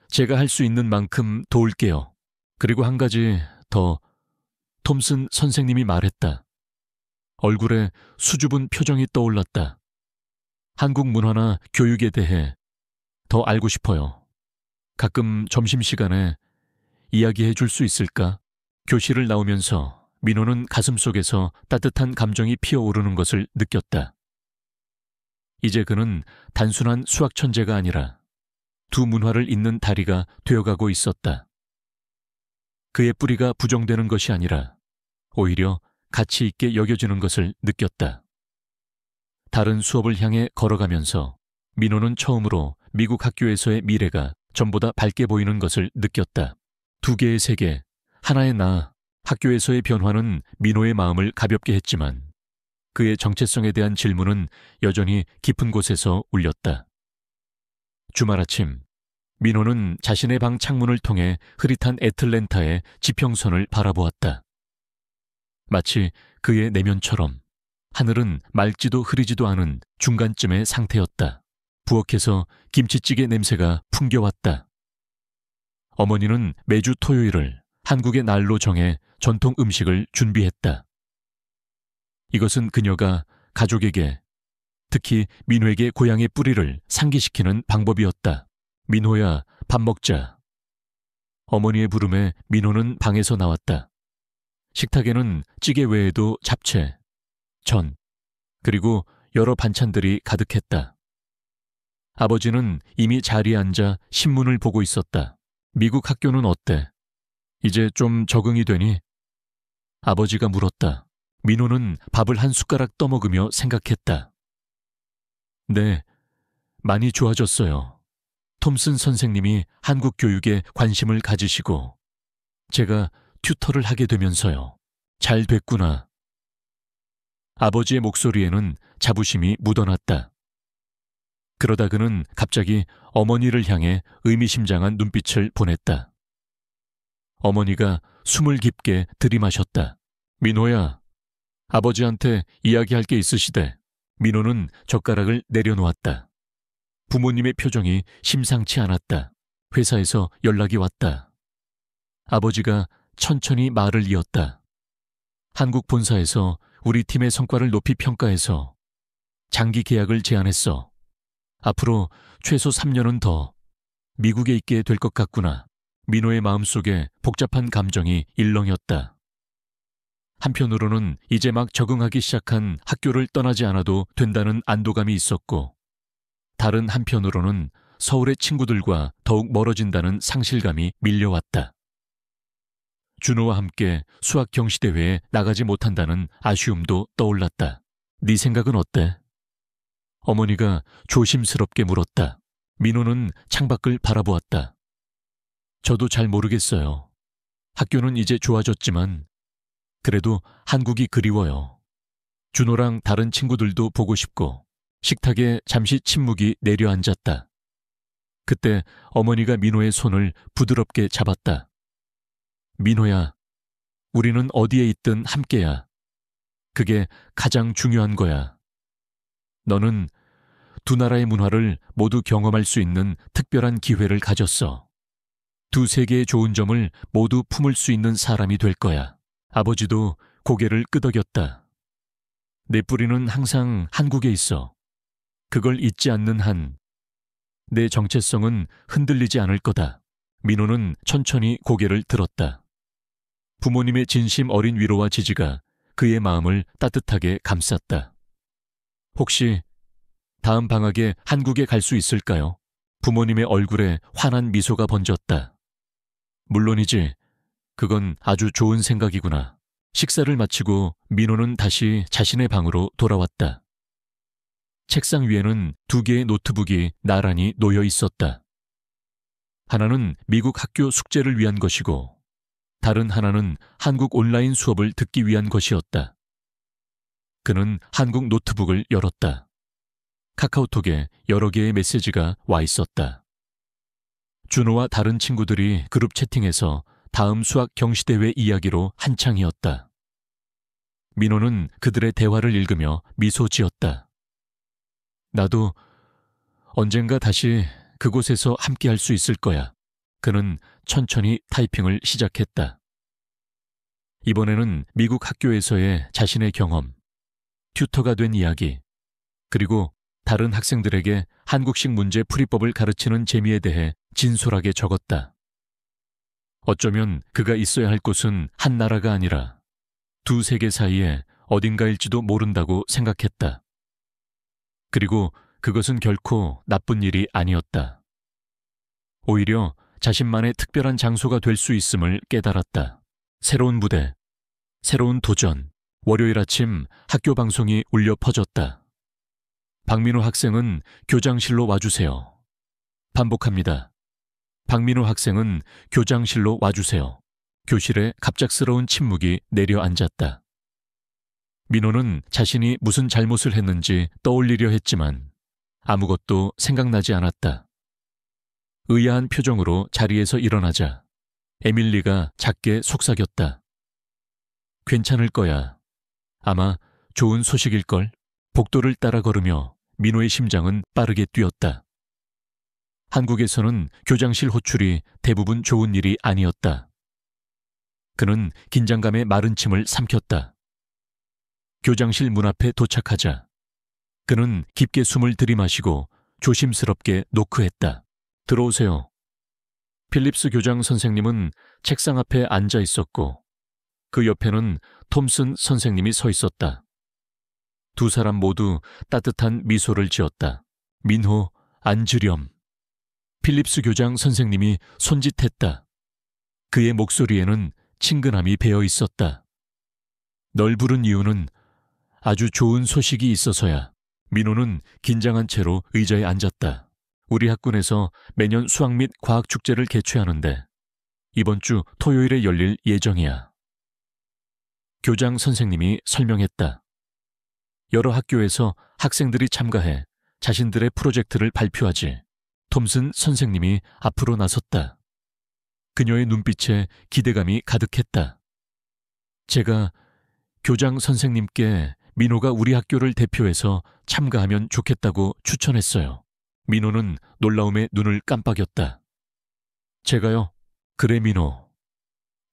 제가 할 수 있는 만큼 도울게요. 그리고 한 가지 더, 톰슨 선생님이 말했다. 얼굴에 수줍은 표정이 떠올랐다. 한국 문화나 교육에 대해 더 알고 싶어요. 가끔 점심시간에 이야기해 줄 수 있을까? 교실을 나오면서 민호는 가슴속에서 따뜻한 감정이 피어오르는 것을 느꼈다. 이제 그는 단순한 수학 천재가 아니라 두 문화를 잇는 다리가 되어가고 있었다. 그의 뿌리가 부정되는 것이 아니라 오히려 가치 있게 여겨지는 것을 느꼈다. 다른 수업을 향해 걸어가면서 민호는 처음으로 미국 학교에서의 미래가 전보다 밝게 보이는 것을 느꼈다. 두 개의 세계, 하나의 나, 학교에서의 변화는 민호의 마음을 가볍게 했지만 그의 정체성에 대한 질문은 여전히 깊은 곳에서 울렸다. 주말 아침, 민호는 자신의 방 창문을 통해 흐릿한 애틀랜타의 지평선을 바라보았다. 마치 그의 내면처럼 하늘은 맑지도 흐리지도 않은 중간쯤의 상태였다. 부엌에서 김치찌개 냄새가 풍겨왔다. 어머니는 매주 토요일을 한국의 날로 정해 전통 음식을 준비했다. 이것은 그녀가 가족에게, 특히 민호에게 고향의 뿌리를 상기시키는 방법이었다. 민호야, 밥 먹자. 어머니의 부름에 민호는 방에서 나왔다. 식탁에는 찌개 외에도 잡채, 전, 그리고 여러 반찬들이 가득했다. 아버지는 이미 자리에 앉아 신문을 보고 있었다. 미국 학교는 어때? 이제 좀 적응이 되니? 아버지가 물었다. 민호는 밥을 한 숟가락 떠먹으며 생각했다. 네, 많이 좋아졌어요. 톰슨 선생님이 한국 교육에 관심을 가지시고 제가 튜터를 하게 되면서요. 잘 됐구나. 아버지의 목소리에는 자부심이 묻어났다. 그러다 그는 갑자기 어머니를 향해 의미심장한 눈빛을 보냈다. 어머니가 숨을 깊게 들이마셨다. 민호야, 아버지한테 이야기할 게 있으시대. 민호는 젓가락을 내려놓았다. 부모님의 표정이 심상치 않았다. 회사에서 연락이 왔다. 아버지가 천천히 말을 이었다. 한국 본사에서 우리 팀의 성과를 높이 평가해서 장기 계약을 제안했어. 앞으로 최소 3년은 더 미국에 있게 될 것 같구나. 민호의 마음속에 복잡한 감정이 일렁였다. 한편으로는 이제 막 적응하기 시작한 학교를 떠나지 않아도 된다는 안도감이 있었고, 다른 한편으로는 서울의 친구들과 더욱 멀어진다는 상실감이 밀려왔다. 준호와 함께 수학 경시대회에 나가지 못한다는 아쉬움도 떠올랐다. 네 생각은 어때? 어머니가 조심스럽게 물었다. 민호는 창밖을 바라보았다. 저도 잘 모르겠어요. 학교는 이제 좋아졌지만 그래도 한국이 그리워요. 준호랑 다른 친구들도 보고 싶고. 식탁에 잠시 침묵이 내려앉았다. 그때 어머니가 민호의 손을 부드럽게 잡았다. 민호야, 우리는 어디에 있든 함께야. 그게 가장 중요한 거야. 너는 두 나라의 문화를 모두 경험할 수 있는 특별한 기회를 가졌어. 두 세계의 좋은 점을 모두 품을 수 있는 사람이 될 거야. 아버지도 고개를 끄덕였다. 내 뿌리는 항상 한국에 있어. 그걸 잊지 않는 한 내 정체성은 흔들리지 않을 거다. 민호는 천천히 고개를 들었다. 부모님의 진심 어린 위로와 지지가 그의 마음을 따뜻하게 감쌌다. 혹시 다음 방학에 한국에 갈 수 있을까요? 부모님의 얼굴에 환한 미소가 번졌다. 물론이지. 그건 아주 좋은 생각이구나. 식사를 마치고 민호는 다시 자신의 방으로 돌아왔다. 책상 위에는 두 개의 노트북이 나란히 놓여 있었다. 하나는 미국 학교 숙제를 위한 것이고 다른 하나는 한국 온라인 수업을 듣기 위한 것이었다. 그는 한국 노트북을 열었다. 카카오톡에 여러 개의 메시지가 와 있었다. 준호와 다른 친구들이 그룹 채팅에서 다음 수학 경시대회 이야기로 한창이었다. 민호는 그들의 대화를 읽으며 미소 지었다. 나도 언젠가 다시 그곳에서 함께할 수 있을 거야. 그는 천천히 타이핑을 시작했다. 이번에는 미국 학교에서의 자신의 경험, 튜터가 된 이야기, 그리고 다른 학생들에게 한국식 문제 풀이법을 가르치는 재미에 대해 진솔하게 적었다. 어쩌면 그가 있어야 할 곳은 한 나라가 아니라 두 세계 사이에 어딘가일지도 모른다고 생각했다. 그리고 그것은 결코 나쁜 일이 아니었다. 오히려 자신만의 특별한 장소가 될 수 있음을 깨달았다. 새로운 무대, 새로운 도전. 월요일 아침 학교 방송이 울려 퍼졌다. 박민호 학생은 교장실로 와주세요. 반복합니다. 박민호 학생은 교장실로 와주세요. 교실에 갑작스러운 침묵이 내려앉았다. 민호는 자신이 무슨 잘못을 했는지 떠올리려 했지만 아무것도 생각나지 않았다. 의아한 표정으로 자리에서 일어나자 에밀리가 작게 속삭였다. 괜찮을 거야. 아마 좋은 소식일걸. 복도를 따라 걸으며 민호의 심장은 빠르게 뛰었다. 한국에서는 교장실 호출이 대부분 좋은 일이 아니었다. 그는 긴장감에 마른 침을 삼켰다. 교장실 문 앞에 도착하자 그는 깊게 숨을 들이마시고 조심스럽게 노크했다. 들어오세요. 필립스 교장 선생님은 책상 앞에 앉아 있었고 그 옆에는 톰슨 선생님이 서 있었다. 두 사람 모두 따뜻한 미소를 지었다. 민호, 앉으렴. 필립스 교장 선생님이 손짓했다. 그의 목소리에는 친근함이 배어 있었다. 널 부른 이유는 아주 좋은 소식이 있어서야. 민호는 긴장한 채로 의자에 앉았다. 우리 학군에서 매년 수학 및 과학 축제를 개최하는데 이번 주 토요일에 열릴 예정이야. 교장 선생님이 설명했다. 여러 학교에서 학생들이 참가해 자신들의 프로젝트를 발표하지. 톰슨 선생님이 앞으로 나섰다. 그녀의 눈빛에 기대감이 가득했다. 제가 교장 선생님께 민호가 우리 학교를 대표해서 참가하면 좋겠다고 추천했어요. 민호는 놀라움에 눈을 깜빡였다. 제가요? 그래 민호.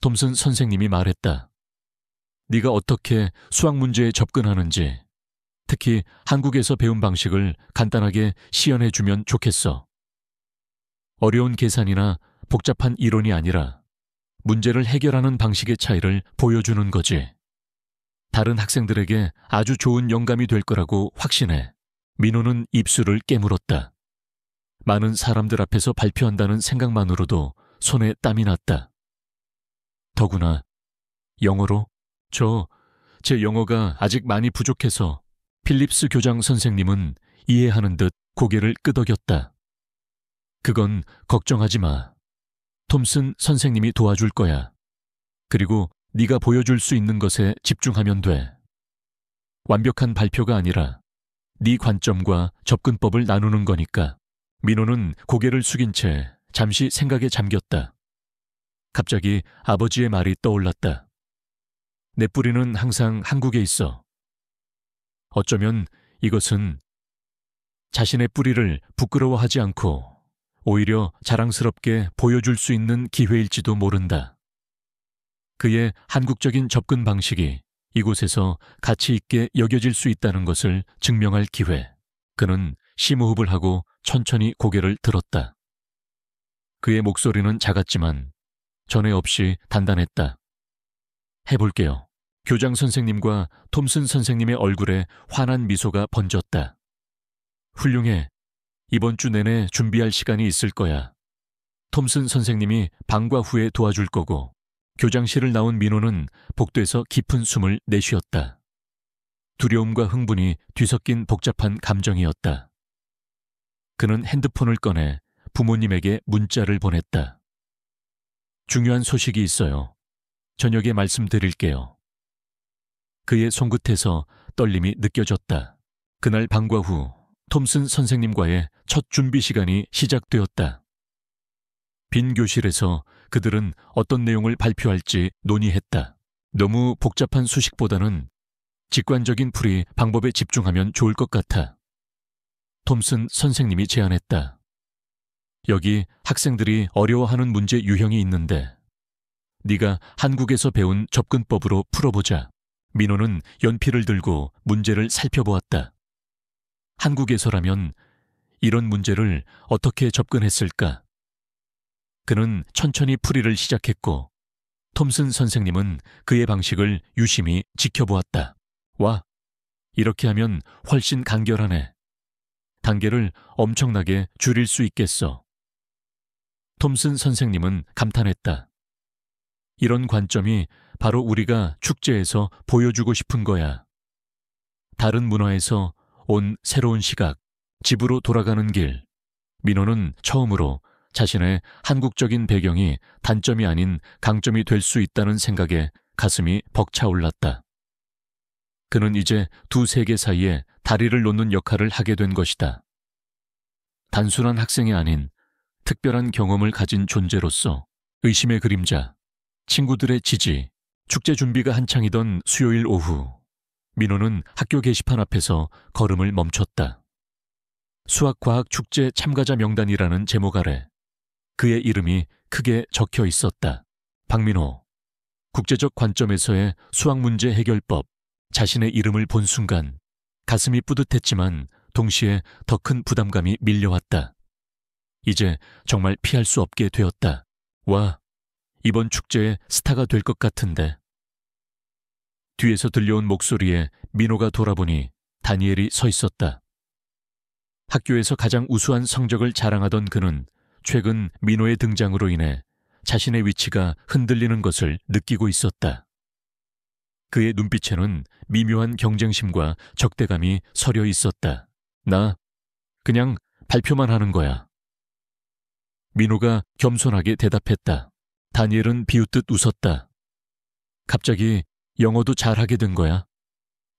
톰슨 선생님이 말했다. 네가 어떻게 수학 문제에 접근하는지, 특히 한국에서 배운 방식을 간단하게 시연해주면 좋겠어. 어려운 계산이나 복잡한 이론이 아니라 문제를 해결하는 방식의 차이를 보여주는 거지. 다른 학생들에게 아주 좋은 영감이 될 거라고 확신해. 민호는 입술을 깨물었다. 많은 사람들 앞에서 발표한다는 생각만으로도 손에 땀이 났다. 더구나 영어로? 제 영어가 아직 많이 부족해서. 필립스 교장 선생님은 이해하는 듯 고개를 끄덕였다. 그건 걱정하지 마. 톰슨 선생님이 도와줄 거야. 그리고 네가 보여줄 수 있는 것에 집중하면 돼. 완벽한 발표가 아니라 네 관점과 접근법을 나누는 거니까. 민호는 고개를 숙인 채 잠시 생각에 잠겼다. 갑자기 아버지의 말이 떠올랐다. 내 뿌리는 항상 한국에 있어. 어쩌면 이것은 자신의 뿌리를 부끄러워하지 않고 오히려 자랑스럽게 보여줄 수 있는 기회일지도 모른다. 그의 한국적인 접근 방식이 이곳에서 가치 있게 여겨질 수 있다는 것을 증명할 기회. 그는 심호흡을 하고 천천히 고개를 들었다. 그의 목소리는 작았지만 전에 없이 단단했다. 해볼게요. 교장 선생님과 톰슨 선생님의 얼굴에 환한 미소가 번졌다. 훌륭해. 이번 주 내내 준비할 시간이 있을 거야. 톰슨 선생님이 방과 후에 도와줄 거고 교장실을 나온 민호는 복도에서 깊은 숨을 내쉬었다. 두려움과 흥분이 뒤섞인 복잡한 감정이었다. 그는 핸드폰을 꺼내 부모님에게 문자를 보냈다. 중요한 소식이 있어요. 저녁에 말씀드릴게요. 그의 손끝에서 떨림이 느껴졌다. 그날 방과 후 톰슨 선생님과의 첫 준비 시간이 시작되었다. 빈 교실에서 그들은 어떤 내용을 발표할지 논의했다. 너무 복잡한 수식보다는 직관적인 풀이 방법에 집중하면 좋을 것 같아. 톰슨 선생님이 제안했다. 여기 학생들이 어려워하는 문제 유형이 있는데 네가 한국에서 배운 접근법으로 풀어보자. 민호는 연필을 들고 문제를 살펴보았다. 한국에서라면 이런 문제를 어떻게 접근했을까? 그는 천천히 풀이를 시작했고 톰슨 선생님은 그의 방식을 유심히 지켜보았다. 와, 이렇게 하면 훨씬 간결하네. 단계를 엄청나게 줄일 수 있겠어. 톰슨 선생님은 감탄했다. 이런 관점이 바로 우리가 축제에서 보여주고 싶은 거야. 다른 문화에서 온 새로운 시각, 집으로 돌아가는 길. 민호는 처음으로 자신의 한국적인 배경이 단점이 아닌 강점이 될 수 있다는 생각에 가슴이 벅차올랐다. 그는 이제 두 세계 사이에 다리를 놓는 역할을 하게 된 것이다. 단순한 학생이 아닌 특별한 경험을 가진 존재로서 의심의 그림자, 친구들의 지지, 축제 준비가 한창이던 수요일 오후, 민호는 학교 게시판 앞에서 걸음을 멈췄다. 수학과학 축제 참가자 명단이라는 제목 아래 그의 이름이 크게 적혀 있었다. 박민호, 국제적 관점에서의 수학 문제 해결법. 자신의 이름을 본 순간 가슴이 뿌듯했지만 동시에 더 큰 부담감이 밀려왔다. 이제 정말 피할 수 없게 되었다. 와, 이번 축제의 스타가 될 것 같은데. 뒤에서 들려온 목소리에 민호가 돌아보니 다니엘이 서 있었다. 학교에서 가장 우수한 성적을 자랑하던 그는 최근 민호의 등장으로 인해 자신의 위치가 흔들리는 것을 느끼고 있었다. 그의 눈빛에는 미묘한 경쟁심과 적대감이 서려 있었다. 나 그냥 발표만 하는 거야. 민호가 겸손하게 대답했다. 다니엘은 비웃듯 웃었다. 갑자기 영어도 잘하게 된 거야?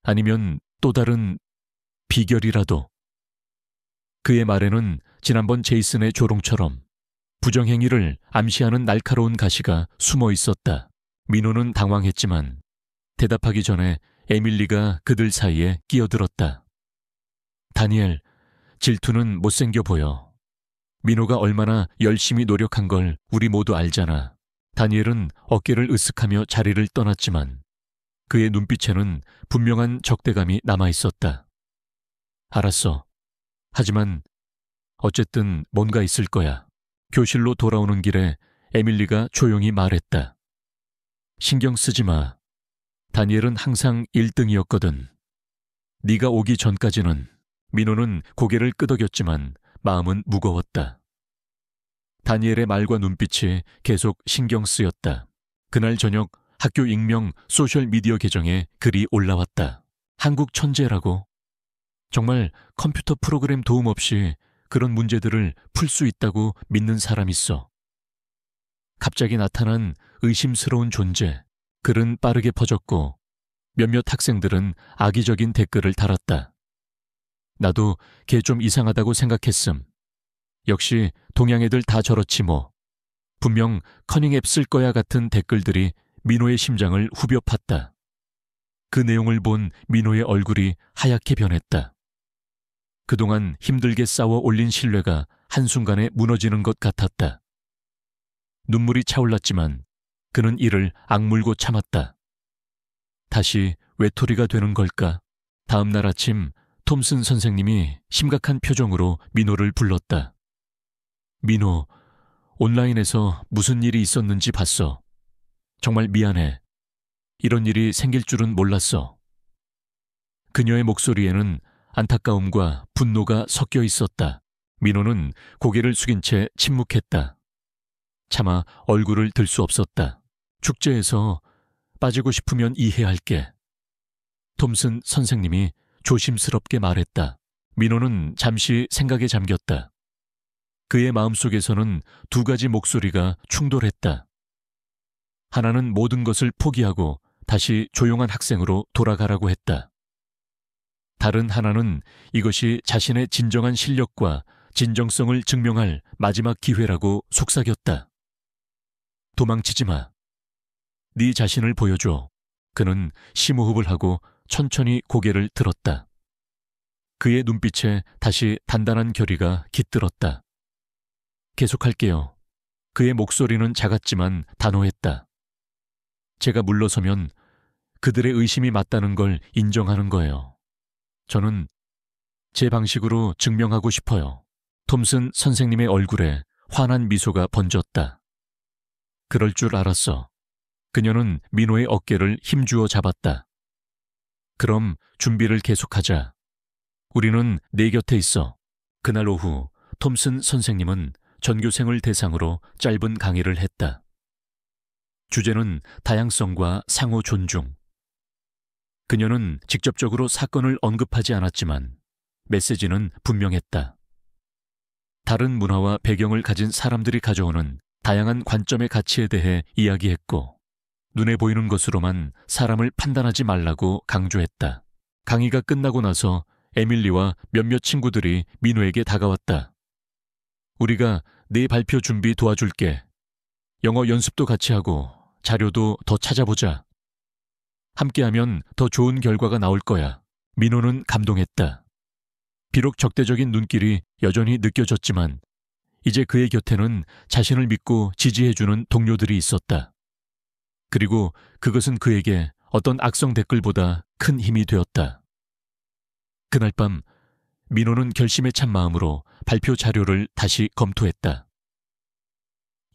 아니면 또 다른 비결이라도? 그의 말에는 지난번 제이슨의 조롱처럼 부정행위를 암시하는 날카로운 가시가 숨어 있었다. 민호는 당황했지만 대답하기 전에 에밀리가 그들 사이에 끼어들었다. 다니엘, 질투는 못생겨 보여. 민호가 얼마나 열심히 노력한 걸 우리 모두 알잖아. 다니엘은 어깨를 으쓱하며 자리를 떠났지만 그의 눈빛에는 분명한 적대감이 남아있었다. 알았어. 하지만 어쨌든 뭔가 있을 거야. 교실로 돌아오는 길에 에밀리가 조용히 말했다. 신경 쓰지 마. 다니엘은 항상 1등이었거든. 네가 오기 전까지는. 민호는 고개를 끄덕였지만 마음은 무거웠다. 다니엘의 말과 눈빛이 계속 신경 쓰였다. 그날 저녁 학교 익명 소셜미디어 계정에 글이 올라왔다. 한국 천재라고. 정말 컴퓨터 프로그램 도움 없이 그런 문제들을 풀 수 있다고 믿는 사람 있어. 갑자기 나타난 의심스러운 존재. 글은 빠르게 퍼졌고 몇몇 학생들은 악의적인 댓글을 달았다. 나도 걔 좀 이상하다고 생각했음. 역시 동양 애들 다 저렇지 뭐. 분명 커닝앱 쓸 거야 같은 댓글들이 민호의 심장을 후벼 팠다. 그 내용을 본 민호의 얼굴이 하얗게 변했다. 그동안 힘들게 쌓아 올린 신뢰가 한순간에 무너지는 것 같았다. 눈물이 차올랐지만 그는 이를 악물고 참았다. 다시 외톨이가 되는 걸까? 다음 날 아침 톰슨 선생님이 심각한 표정으로 민호를 불렀다. 민호, 온라인에서 무슨 일이 있었는지 봤어. 정말 미안해. 이런 일이 생길 줄은 몰랐어. 그녀의 목소리에는 안타까움과 분노가 섞여 있었다. 민호는 고개를 숙인 채 침묵했다. 차마 얼굴을 들 수 없었다. 축제에서 빠지고 싶으면 이해할게. 톰슨 선생님이 조심스럽게 말했다. 민호는 잠시 생각에 잠겼다. 그의 마음속에서는 두 가지 목소리가 충돌했다. 하나는 모든 것을 포기하고 다시 조용한 학생으로 돌아가라고 했다. 다른 하나는 이것이 자신의 진정한 실력과 진정성을 증명할 마지막 기회라고 속삭였다. 도망치지 마. 네 자신을 보여줘. 그는 심호흡을 하고 천천히 고개를 들었다. 그의 눈빛에 다시 단단한 결의가 깃들었다. 계속할게요. 그의 목소리는 작았지만 단호했다. 제가 물러서면 그들의 의심이 맞다는 걸 인정하는 거예요. 저는 제 방식으로 증명하고 싶어요. 톰슨 선생님의 얼굴에 환한 미소가 번졌다. 그럴 줄 알았어. 그녀는 민호의 어깨를 힘주어 잡았다. 그럼 준비를 계속하자. 우리는 내 곁에 있어. 그날 오후 톰슨 선생님은 전교생을 대상으로 짧은 강의를 했다. 주제는 다양성과 상호 존중. 그녀는 직접적으로 사건을 언급하지 않았지만 메시지는 분명했다. 다른 문화와 배경을 가진 사람들이 가져오는 다양한 관점의 가치에 대해 이야기했고 눈에 보이는 것으로만 사람을 판단하지 말라고 강조했다. 강의가 끝나고 나서 에밀리와 몇몇 친구들이 민호에게 다가왔다. 우리가 네 발표 준비 도와줄게. 영어 연습도 같이 하고 자료도 더 찾아보자. 함께하면 더 좋은 결과가 나올 거야. 민호는 감동했다. 비록 적대적인 눈길이 여전히 느껴졌지만 이제 그의 곁에는 자신을 믿고 지지해주는 동료들이 있었다. 그리고 그것은 그에게 어떤 악성 댓글보다 큰 힘이 되었다. 그날 밤 민호는 결심에 찬 마음으로 발표 자료를 다시 검토했다.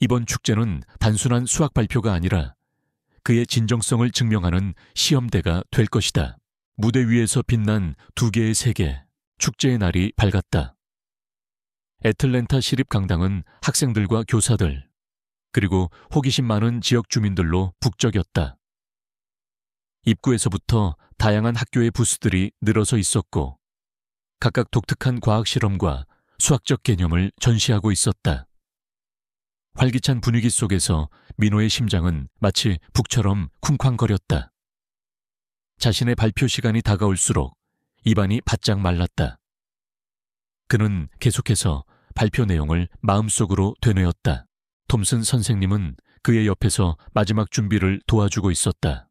이번 축제는 단순한 수학 발표가 아니라 그의 진정성을 증명하는 시험대가 될 것이다. 무대 위에서 빛난 두 개의 세계, 축제의 날이 밝았다. 애틀랜타 시립 강당은 학생들과 교사들, 그리고 호기심 많은 지역 주민들로 북적였다. 입구에서부터 다양한 학교의 부스들이 늘어서 있었고 각각 독특한 과학 실험과 수학적 개념을 전시하고 있었다. 활기찬 분위기 속에서 민호의 심장은 마치 북처럼 쿵쾅거렸다. 자신의 발표 시간이 다가올수록 입안이 바짝 말랐다. 그는 계속해서 발표 내용을 마음속으로 되뇌었다. 톰슨 선생님은 그의 옆에서 마지막 준비를 도와주고 있었다.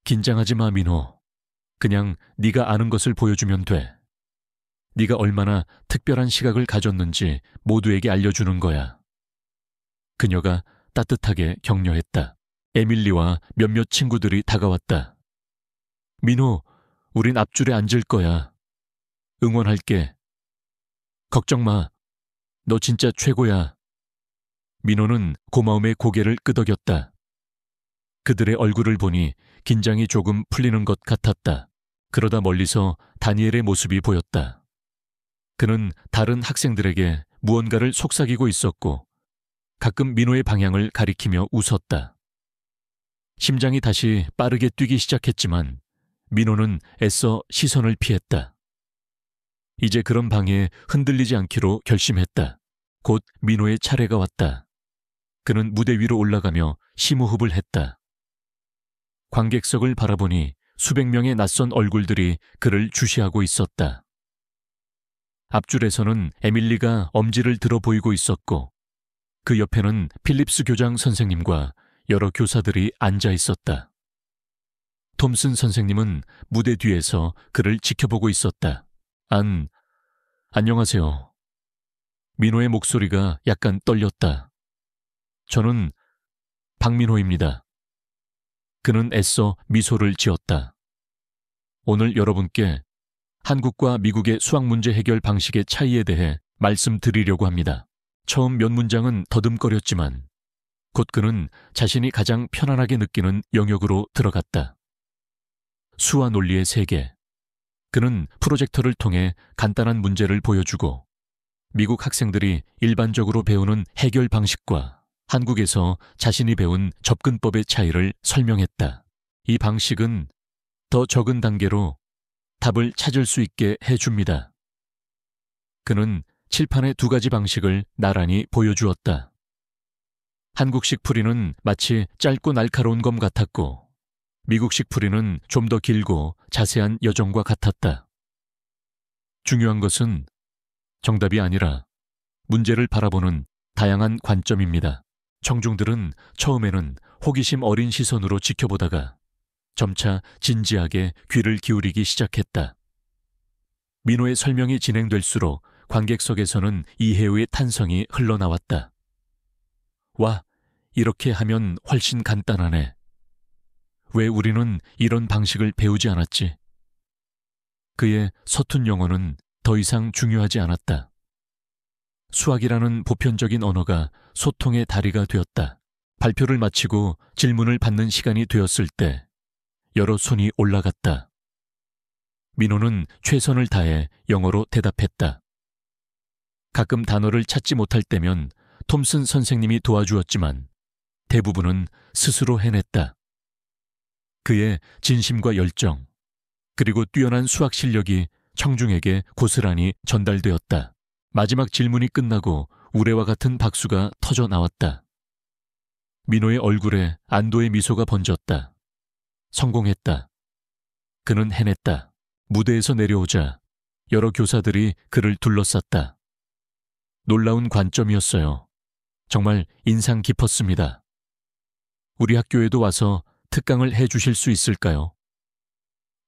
긴장하지 마, 민호. 그냥 네가 아는 것을 보여주면 돼. 네가 얼마나 특별한 시각을 가졌는지 모두에게 알려주는 거야. 그녀가 따뜻하게 격려했다. 에밀리와 몇몇 친구들이 다가왔다. 민호, 우린 앞줄에 앉을 거야. 응원할게. 걱정 마. 너 진짜 최고야. 민호는 고마움에 고개를 끄덕였다. 그들의 얼굴을 보니 긴장이 조금 풀리는 것 같았다. 그러다 멀리서 다니엘의 모습이 보였다. 그는 다른 학생들에게 무언가를 속삭이고 있었고 가끔 민호의 방향을 가리키며 웃었다. 심장이 다시 빠르게 뛰기 시작했지만 민호는 애써 시선을 피했다. 이제 그런 방해에 흔들리지 않기로 결심했다. 곧 민호의 차례가 왔다. 그는 무대 위로 올라가며 심호흡을 했다. 관객석을 바라보니 수백 명의 낯선 얼굴들이 그를 주시하고 있었다. 앞줄에서는 에밀리가 엄지를 들어 보이고 있었고 그 옆에는 필립스 교장 선생님과 여러 교사들이 앉아 있었다. 톰슨 선생님은 무대 뒤에서 그를 지켜보고 있었다. 안녕하세요. 민호의 목소리가 약간 떨렸다. 저는 박민호입니다. 그는 애써 미소를 지었다. 오늘 여러분께 한국과 미국의 수학 문제 해결 방식의 차이에 대해 말씀드리려고 합니다. 처음 몇 문장은 더듬거렸지만 곧 그는 자신이 가장 편안하게 느끼는 영역으로 들어갔다. 수와 논리의 세계. 그는 프로젝터를 통해 간단한 문제를 보여주고 미국 학생들이 일반적으로 배우는 해결 방식과 한국에서 자신이 배운 접근법의 차이를 설명했다. 이 방식은 더 적은 단계로 답을 찾을 수 있게 해줍니다. 그는 칠판의 두 가지 방식을 나란히 보여주었다. 한국식 풀이는 마치 짧고 날카로운 검 같았고 미국식 풀이는 좀 더 길고 자세한 여정과 같았다. 중요한 것은 정답이 아니라 문제를 바라보는 다양한 관점입니다. 청중들은 처음에는 호기심 어린 시선으로 지켜보다가 점차 진지하게 귀를 기울이기 시작했다. 민호의 설명이 진행될수록 관객석에서는 이해의 탄성이 흘러나왔다. 와, 이렇게 하면 훨씬 간단하네. 왜 우리는 이런 방식을 배우지 않았지? 그의 서툰 영어는 더 이상 중요하지 않았다. 수학이라는 보편적인 언어가 소통의 다리가 되었다. 발표를 마치고 질문을 받는 시간이 되었을 때 여러 손이 올라갔다. 민호는 최선을 다해 영어로 대답했다. 가끔 단어를 찾지 못할 때면 톰슨 선생님이 도와주었지만 대부분은 스스로 해냈다. 그의 진심과 열정, 그리고 뛰어난 수학 실력이 청중에게 고스란히 전달되었다. 마지막 질문이 끝나고 우레와 같은 박수가 터져 나왔다. 민호의 얼굴에 안도의 미소가 번졌다. 성공했다. 그는 해냈다. 무대에서 내려오자 여러 교사들이 그를 둘러쌌다. 놀라운 관점이었어요. 정말 인상 깊었습니다. 우리 학교에도 와서 특강을 해주실 수 있을까요?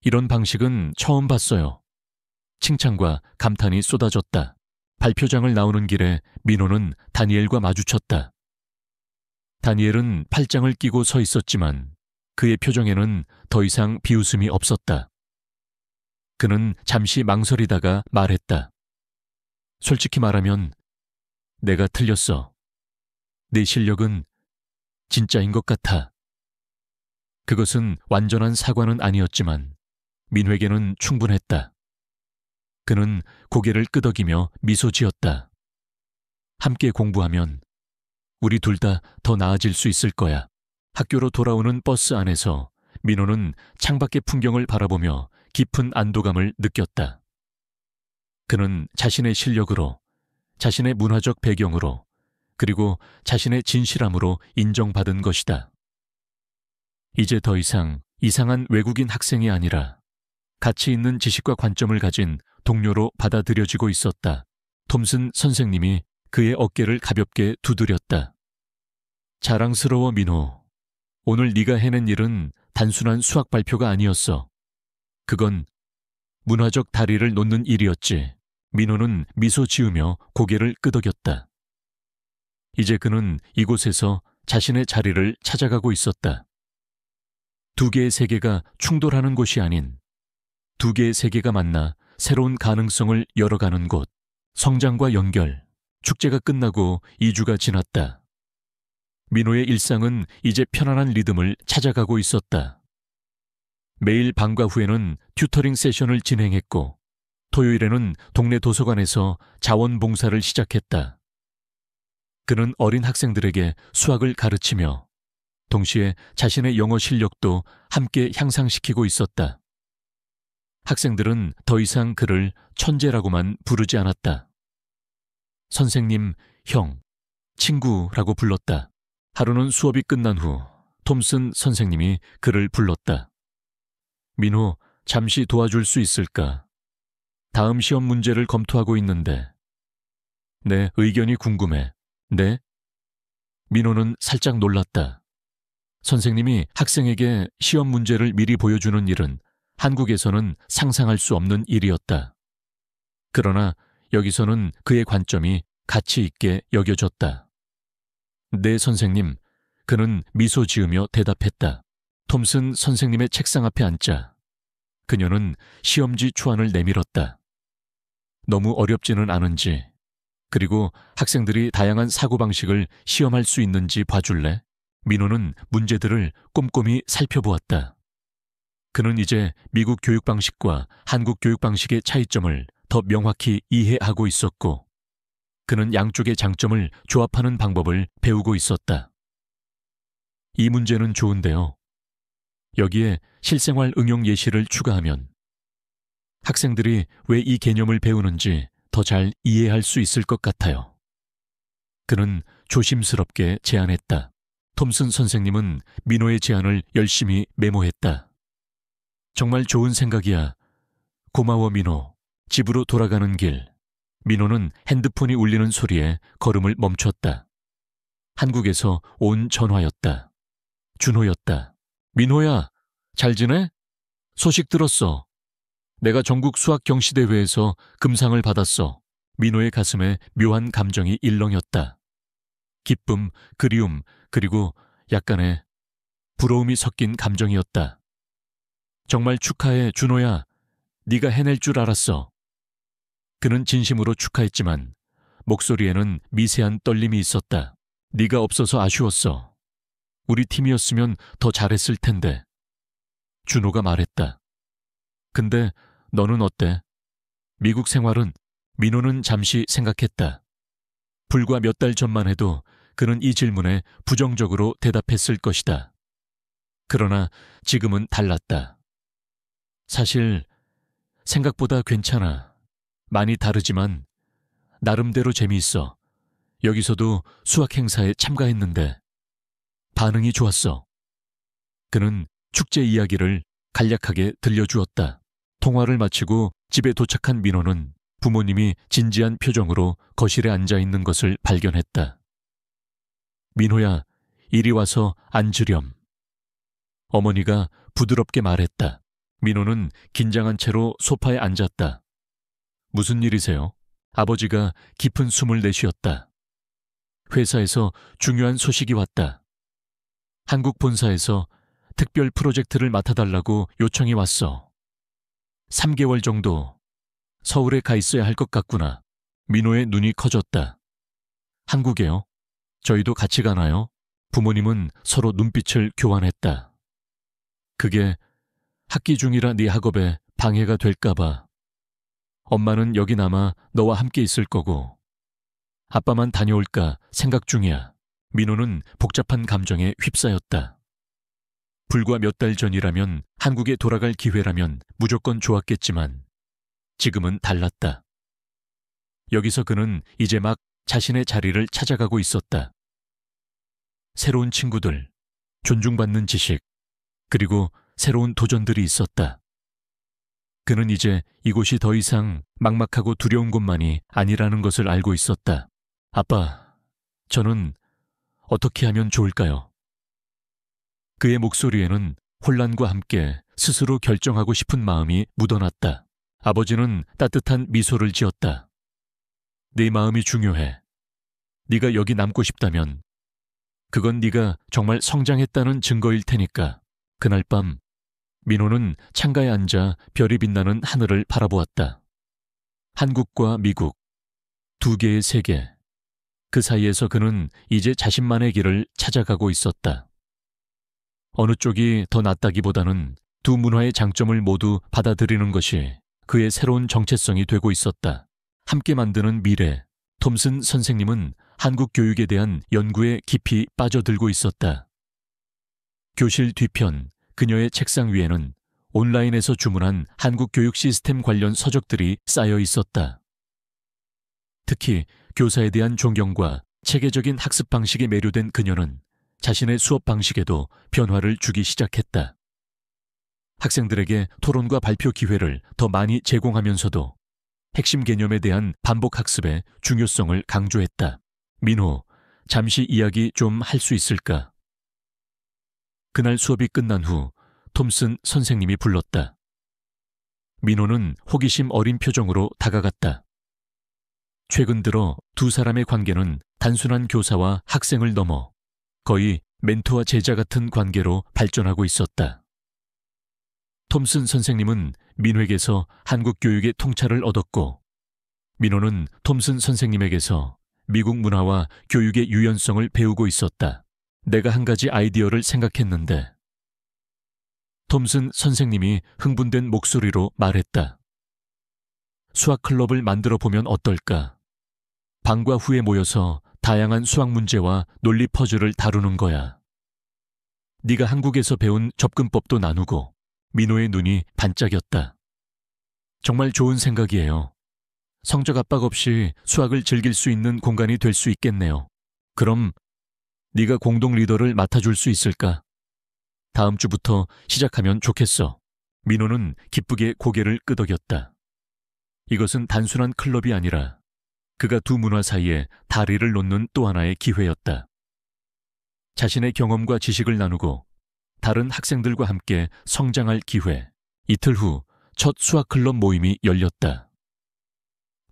이런 방식은 처음 봤어요. 칭찬과 감탄이 쏟아졌다. 발표장을 나오는 길에 민호는 다니엘과 마주쳤다. 다니엘은 팔짱을 끼고 서 있었지만 그의 표정에는 더 이상 비웃음이 없었다. 그는 잠시 망설이다가 말했다. 솔직히 말하면 내가 틀렸어. 내 실력은 진짜인 것 같아. 그것은 완전한 사과는 아니었지만 민호에게는 충분했다. 그는 고개를 끄덕이며 미소 지었다. 함께 공부하면 우리 둘 다 더 나아질 수 있을 거야. 학교로 돌아오는 버스 안에서 민호는 창밖의 풍경을 바라보며 깊은 안도감을 느꼈다. 그는 자신의 실력으로, 자신의 문화적 배경으로, 그리고 자신의 진실함으로 인정받은 것이다. 이제 더 이상 이상한 외국인 학생이 아니라 가치 있는 지식과 관점을 가진 동료로 받아들여지고 있었다. 톰슨 선생님이 그의 어깨를 가볍게 두드렸다. 자랑스러워 민호. 오늘 네가 해낸 일은 단순한 수학 발표가 아니었어. 그건 문화적 다리를 놓는 일이었지. 민호는 미소 지으며 고개를 끄덕였다. 이제 그는 이곳에서 자신의 자리를 찾아가고 있었다. 두 개의 세계가 충돌하는 곳이 아닌 두 개의 세계가 만나 새로운 가능성을 열어가는 곳. 성장과 연결. 축제가 끝나고 2주가 지났다. 민호의 일상은 이제 편안한 리듬을 찾아가고 있었다. 매일 방과 후에는 튜터링 세션을 진행했고 토요일에는 동네 도서관에서 자원봉사를 시작했다. 그는 어린 학생들에게 수학을 가르치며 동시에 자신의 영어 실력도 함께 향상시키고 있었다. 학생들은 더 이상 그를 천재라고만 부르지 않았다. 선생님, 형, 친구라고 불렀다. 하루는 수업이 끝난 후 톰슨 선생님이 그를 불렀다. 민호, 잠시 도와줄 수 있을까? 다음 시험 문제를 검토하고 있는데. 내 의견이 궁금해. 네? 민호는 살짝 놀랐다. 선생님이 학생에게 시험 문제를 미리 보여주는 일은 한국에서는 상상할 수 없는 일이었다. 그러나 여기서는 그의 관점이 가치 있게 여겨졌다. 네, 선생님. 그는 미소 지으며 대답했다. 톰슨 선생님의 책상 앞에 앉자. 그녀는 시험지 초안을 내밀었다. 너무 어렵지는 않은지, 그리고 학생들이 다양한 사고방식을 시험할 수 있는지 봐줄래? 민호는 문제들을 꼼꼼히 살펴보았다. 그는 이제 미국 교육 방식과 한국 교육 방식의 차이점을 더 명확히 이해하고 있었고, 그는 양쪽의 장점을 조합하는 방법을 배우고 있었다. 이 문제는 좋은데요. 여기에 실생활 응용 예시를 추가하면 학생들이 왜 이 개념을 배우는지 더 잘 이해할 수 있을 것 같아요. 그는 조심스럽게 제안했다. 톰슨 선생님은 민호의 제안을 열심히 메모했다. 정말 좋은 생각이야. 고마워, 민호. 집으로 돌아가는 길, 민호는 핸드폰이 울리는 소리에 걸음을 멈췄다. 한국에서 온 전화였다. 준호였다. 민호야, 잘 지내? 소식 들었어. 내가 전국 수학 경시대회에서 금상을 받았어. 민호의 가슴에 묘한 감정이 일렁였다. 기쁨, 그리움, 그리고 약간의 부러움이 섞인 감정이었다. 정말 축하해, 준호야. 네가 해낼 줄 알았어. 그는 진심으로 축하했지만 목소리에는 미세한 떨림이 있었다. 네가 없어서 아쉬웠어. 우리 팀이었으면 더 잘했을 텐데. 준호가 말했다. 근데 너는 어때? 미국 생활은? 민호는 잠시 생각했다. 불과 몇 달 전만 해도 그는 이 질문에 부정적으로 대답했을 것이다. 그러나 지금은 달랐다. 사실 생각보다 괜찮아. 많이 다르지만 나름대로 재미있어. 여기서도 수학 행사에 참가했는데 반응이 좋았어. 그는 축제 이야기를 간략하게 들려주었다. 통화를 마치고 집에 도착한 민호는 부모님이 진지한 표정으로 거실에 앉아 있는 것을 발견했다. 민호야, 이리 와서 앉으렴. 어머니가 부드럽게 말했다. 민호는 긴장한 채로 소파에 앉았다. 무슨 일이세요? 아버지가 깊은 숨을 내쉬었다. 회사에서 중요한 소식이 왔다. 한국 본사에서 특별 프로젝트를 맡아달라고 요청이 왔어. 3개월 정도 서울에 가 있어야 할 것 같구나. 민호의 눈이 커졌다. 한국에요? 저희도 같이 가나요? 부모님은 서로 눈빛을 교환했다. 그게 학기 중이라 네 학업에 방해가 될까봐. 엄마는 여기 남아 너와 함께 있을 거고 아빠만 다녀올까 생각 중이야. 민호는 복잡한 감정에 휩싸였다. 불과 몇 달 전이라면 한국에 돌아갈 기회라면 무조건 좋았겠지만 지금은 달랐다. 여기서 그는 이제 막 자신의 자리를 찾아가고 있었다. 새로운 친구들, 존중받는 지식, 그리고 새로운 도전들이 있었다. 그는 이제 이곳이 더 이상 막막하고 두려운 곳만이 아니라는 것을 알고 있었다. 아빠, 저는 어떻게 하면 좋을까요? 그의 목소리에는 혼란과 함께 스스로 결정하고 싶은 마음이 묻어났다. 아버지는 따뜻한 미소를 지었다. 네 마음이 중요해. 네가 여기 남고 싶다면 그건 네가 정말 성장했다는 증거일 테니까. 그날 밤 민호는 창가에 앉아 별이 빛나는 하늘을 바라보았다. 한국과 미국, 두 개의 세계. 그 사이에서 그는 이제 자신만의 길을 찾아가고 있었다. 어느 쪽이 더 낫다기보다는 두 문화의 장점을 모두 받아들이는 것이 그의 새로운 정체성이 되고 있었다. 함께 만드는 미래. 톰슨 선생님은 한국 교육에 대한 연구에 깊이 빠져들고 있었다. 교실 뒤편 그녀의 책상 위에는 온라인에서 주문한 한국 교육 시스템 관련 서적들이 쌓여 있었다. 특히 교사에 대한 존경과 체계적인 학습 방식에 매료된 그녀는 자신의 수업 방식에도 변화를 주기 시작했다. 학생들에게 토론과 발표 기회를 더 많이 제공하면서도 핵심 개념에 대한 반복 학습의 중요성을 강조했다. 민호, 잠시 이야기 좀 할 수 있을까? 그날 수업이 끝난 후 톰슨 선생님이 불렀다. 민호는 호기심 어린 표정으로 다가갔다. 최근 들어 두 사람의 관계는 단순한 교사와 학생을 넘어 거의 멘토와 제자 같은 관계로 발전하고 있었다. 톰슨 선생님은 민호에게서 한국 교육의 통찰을 얻었고, 민호는 톰슨 선생님에게서 미국 문화와 교육의 유연성을 배우고 있었다. 내가 한 가지 아이디어를 생각했는데, 톰슨 선생님이 흥분된 목소리로 말했다. 수학 클럽을 만들어 보면 어떨까? 방과 후에 모여서 다양한 수학 문제와 논리 퍼즐을 다루는 거야. 네가 한국에서 배운 접근법도 나누고. 민호의 눈이 반짝였다. 정말 좋은 생각이에요. 성적 압박 없이 수학을 즐길 수 있는 공간이 될 수 있겠네요. 그럼 네가 공동 리더를 맡아줄 수 있을까? 다음 주부터 시작하면 좋겠어. 민호는 기쁘게 고개를 끄덕였다. 이것은 단순한 클럽이 아니라 그가 두 문화 사이에 다리를 놓는 또 하나의 기회였다. 자신의 경험과 지식을 나누고 다른 학생들과 함께 성장할 기회. 이틀 후 첫 수학 클럽 모임이 열렸다.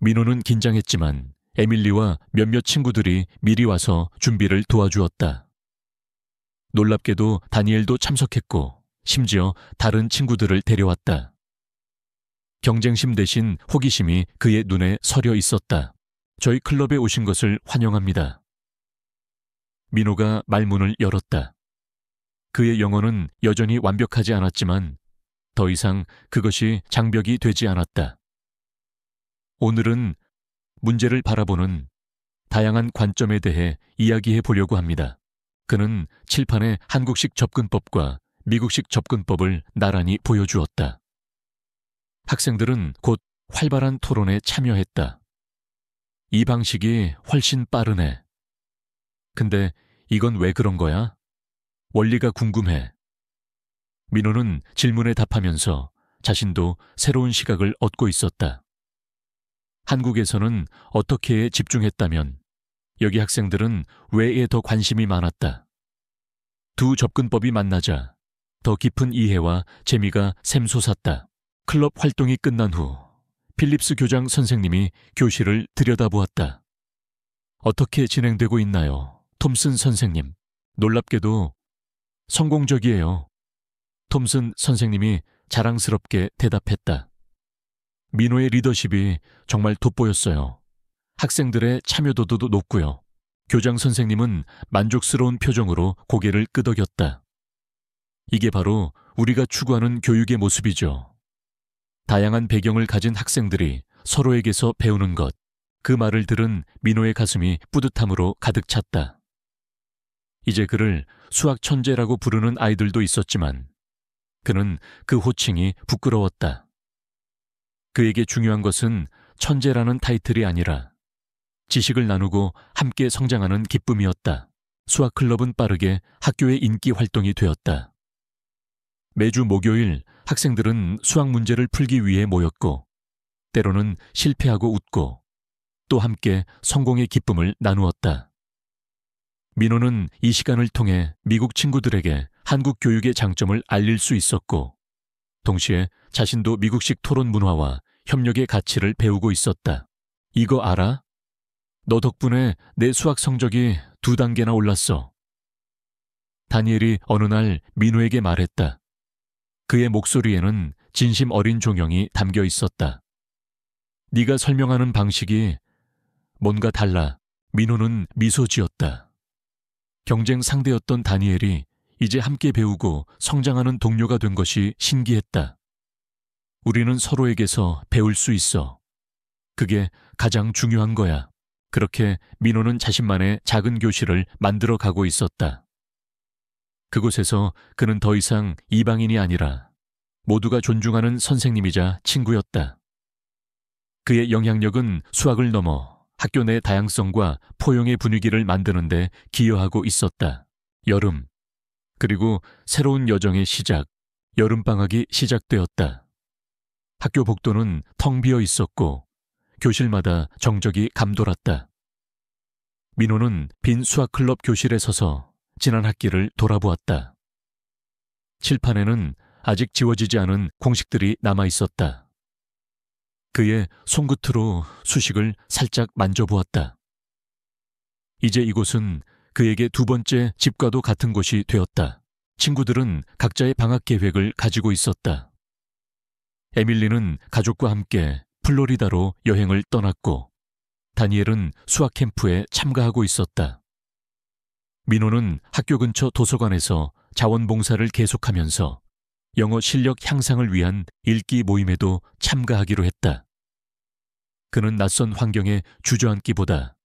민호는 긴장했지만 에밀리와 몇몇 친구들이 미리 와서 준비를 도와주었다. 놀랍게도 다니엘도 참석했고 심지어 다른 친구들을 데려왔다. 경쟁심 대신 호기심이 그의 눈에 서려 있었다. 저희 클럽에 오신 것을 환영합니다. 민호가 말문을 열었다. 그의 영어는 여전히 완벽하지 않았지만 더 이상 그것이 장벽이 되지 않았다. 오늘은 문제를 바라보는 다양한 관점에 대해 이야기해 보려고 합니다. 그는 칠판에 한국식 접근법과 미국식 접근법을 나란히 보여주었다. 학생들은 곧 활발한 토론에 참여했다. 이 방식이 훨씬 빠르네. 근데 이건 왜 그런 거야? 원리가 궁금해. 민호는 질문에 답하면서 자신도 새로운 시각을 얻고 있었다. 한국에서는 어떻게에 집중했다면 여기 학생들은 왜에 더 관심이 많았다. 두 접근법이 만나자 더 깊은 이해와 재미가 샘솟았다. 클럽 활동이 끝난 후 필립스 교장 선생님이 교실을 들여다보았다. 어떻게 진행되고 있나요? 톰슨 선생님. 놀랍게도 성공적이에요. 톰슨 선생님이 자랑스럽게 대답했다. 민호의 리더십이 정말 돋보였어요. 학생들의 참여도도 높고요. 교장 선생님은 만족스러운 표정으로 고개를 끄덕였다. 이게 바로 우리가 추구하는 교육의 모습이죠. 다양한 배경을 가진 학생들이 서로에게서 배우는 것. 그 말을 들은 민호의 가슴이 뿌듯함으로 가득 찼다. 이제 그를 수학 천재라고 부르는 아이들도 있었지만 그는 그 호칭이 부끄러웠다. 그에게 중요한 것은 천재라는 타이틀이 아니라 지식을 나누고 함께 성장하는 기쁨이었다. 수학 클럽은 빠르게 학교의 인기 활동이 되었다. 매주 목요일 학생들은 수학 문제를 풀기 위해 모였고 때로는 실패하고 웃고 또 함께 성공의 기쁨을 나누었다. 민호는 이 시간을 통해 미국 친구들에게 한국 교육의 장점을 알릴 수 있었고 동시에 자신도 미국식 토론 문화와 협력의 가치를 배우고 있었다. 이거 알아? 너 덕분에 내 수학 성적이 2단계나 올랐어. 다니엘이 어느 날 민호에게 말했다. 그의 목소리에는 진심 어린 종용이 담겨 있었다. 네가 설명하는 방식이 뭔가 달라. 민호는 미소 지었다. 경쟁 상대였던 다니엘이 이제 함께 배우고 성장하는 동료가 된 것이 신기했다. 우리는 서로에게서 배울 수 있어. 그게 가장 중요한 거야. 그렇게 민호는 자신만의 작은 교실을 만들어 가고 있었다. 그곳에서 그는 더 이상 이방인이 아니라 모두가 존중하는 선생님이자 친구였다. 그의 영향력은 수학을 넘어 학교 내 다양성과 포용의 분위기를 만드는 데 기여하고 있었다. 여름, 그리고 새로운 여정의 시작, 여름방학이 시작되었다. 학교 복도는 텅 비어 있었고 교실마다 정적이 감돌았다. 민호는 빈 수학클럽 교실에 서서 지난 학기를 돌아보았다. 칠판에는 아직 지워지지 않은 공식들이 남아 있었다. 그의 손끝으로 수식을 살짝 만져보았다. 이제 이곳은 그에게 두 번째 집과도 같은 곳이 되었다. 친구들은 각자의 방학 계획을 가지고 있었다. 에밀리는 가족과 함께 플로리다로 여행을 떠났고, 다니엘은 수학 캠프에 참가하고 있었다. 민호는 학교 근처 도서관에서 자원봉사를 계속하면서 영어 실력 향상을 위한 읽기 모임에도 참가하기로 했다. 그는 낯선 환경에 주저앉기보다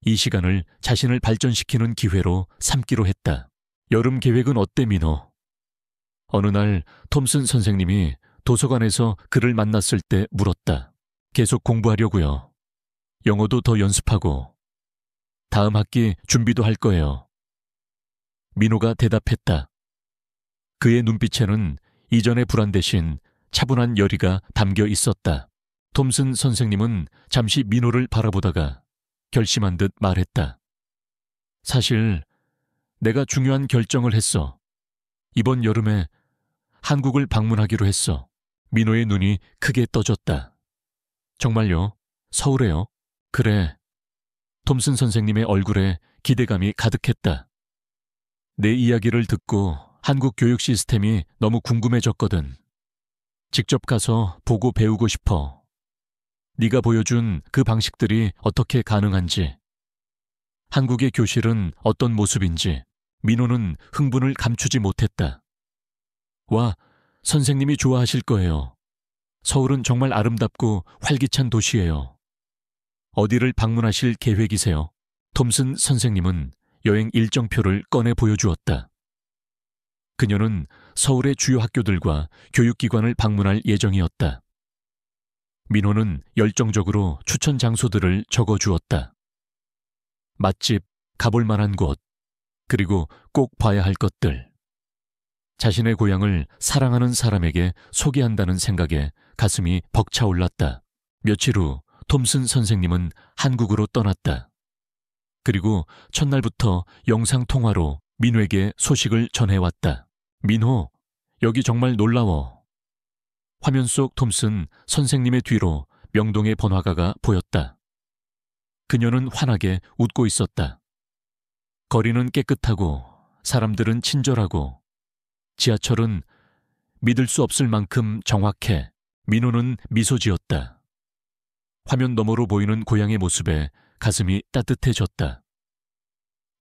이 시간을 자신을 발전시키는 기회로 삼기로 했다. 여름 계획은 어때, 민호? 어느 날 톰슨 선생님이 도서관에서 그를 만났을 때 물었다. 계속 공부하려고요. 영어도 더 연습하고 다음 학기 준비도 할 거예요. 민호가 대답했다. 그의 눈빛에는 이전의 불안 대신 차분한 열의가 담겨 있었다. 톰슨 선생님은 잠시 민호를 바라보다가 결심한 듯 말했다. 사실 내가 중요한 결정을 했어. 이번 여름에 한국을 방문하기로 했어. 민호의 눈이 크게 떠졌다. 정말요? 서울에요? 그래. 톰슨 선생님의 얼굴에 기대감이 가득했다. 내 이야기를 듣고 한국 교육 시스템이 너무 궁금해졌거든. 직접 가서 보고 배우고 싶어. 네가 보여준 그 방식들이 어떻게 가능한지, 한국의 교실은 어떤 모습인지. 민호는 흥분을 감추지 못했다. 와, 선생님이 좋아하실 거예요. 서울은 정말 아름답고 활기찬 도시예요. 어디를 방문하실 계획이세요? 톰슨 선생님은 여행 일정표를 꺼내 보여주었다. 그녀는 서울의 주요 학교들과 교육기관을 방문할 예정이었다. 민호는 열정적으로 추천 장소들을 적어주었다. 맛집, 가볼 만한 곳, 그리고 꼭 봐야 할 것들. 자신의 고향을 사랑하는 사람에게 소개한다는 생각에 가슴이 벅차올랐다. 며칠 후 톰슨 선생님은 한국으로 떠났다. 그리고 첫날부터 영상통화로 민호에게 소식을 전해왔다. 민호, 여기 정말 놀라워. 화면 속 톰슨 선생님의 뒤로 명동의 번화가가 보였다. 그녀는 환하게 웃고 있었다. 거리는 깨끗하고 사람들은 친절하고 지하철은 믿을 수 없을 만큼 정확해. 민호는 미소 지었다. 화면 너머로 보이는 고향의 모습에 가슴이 따뜻해졌다.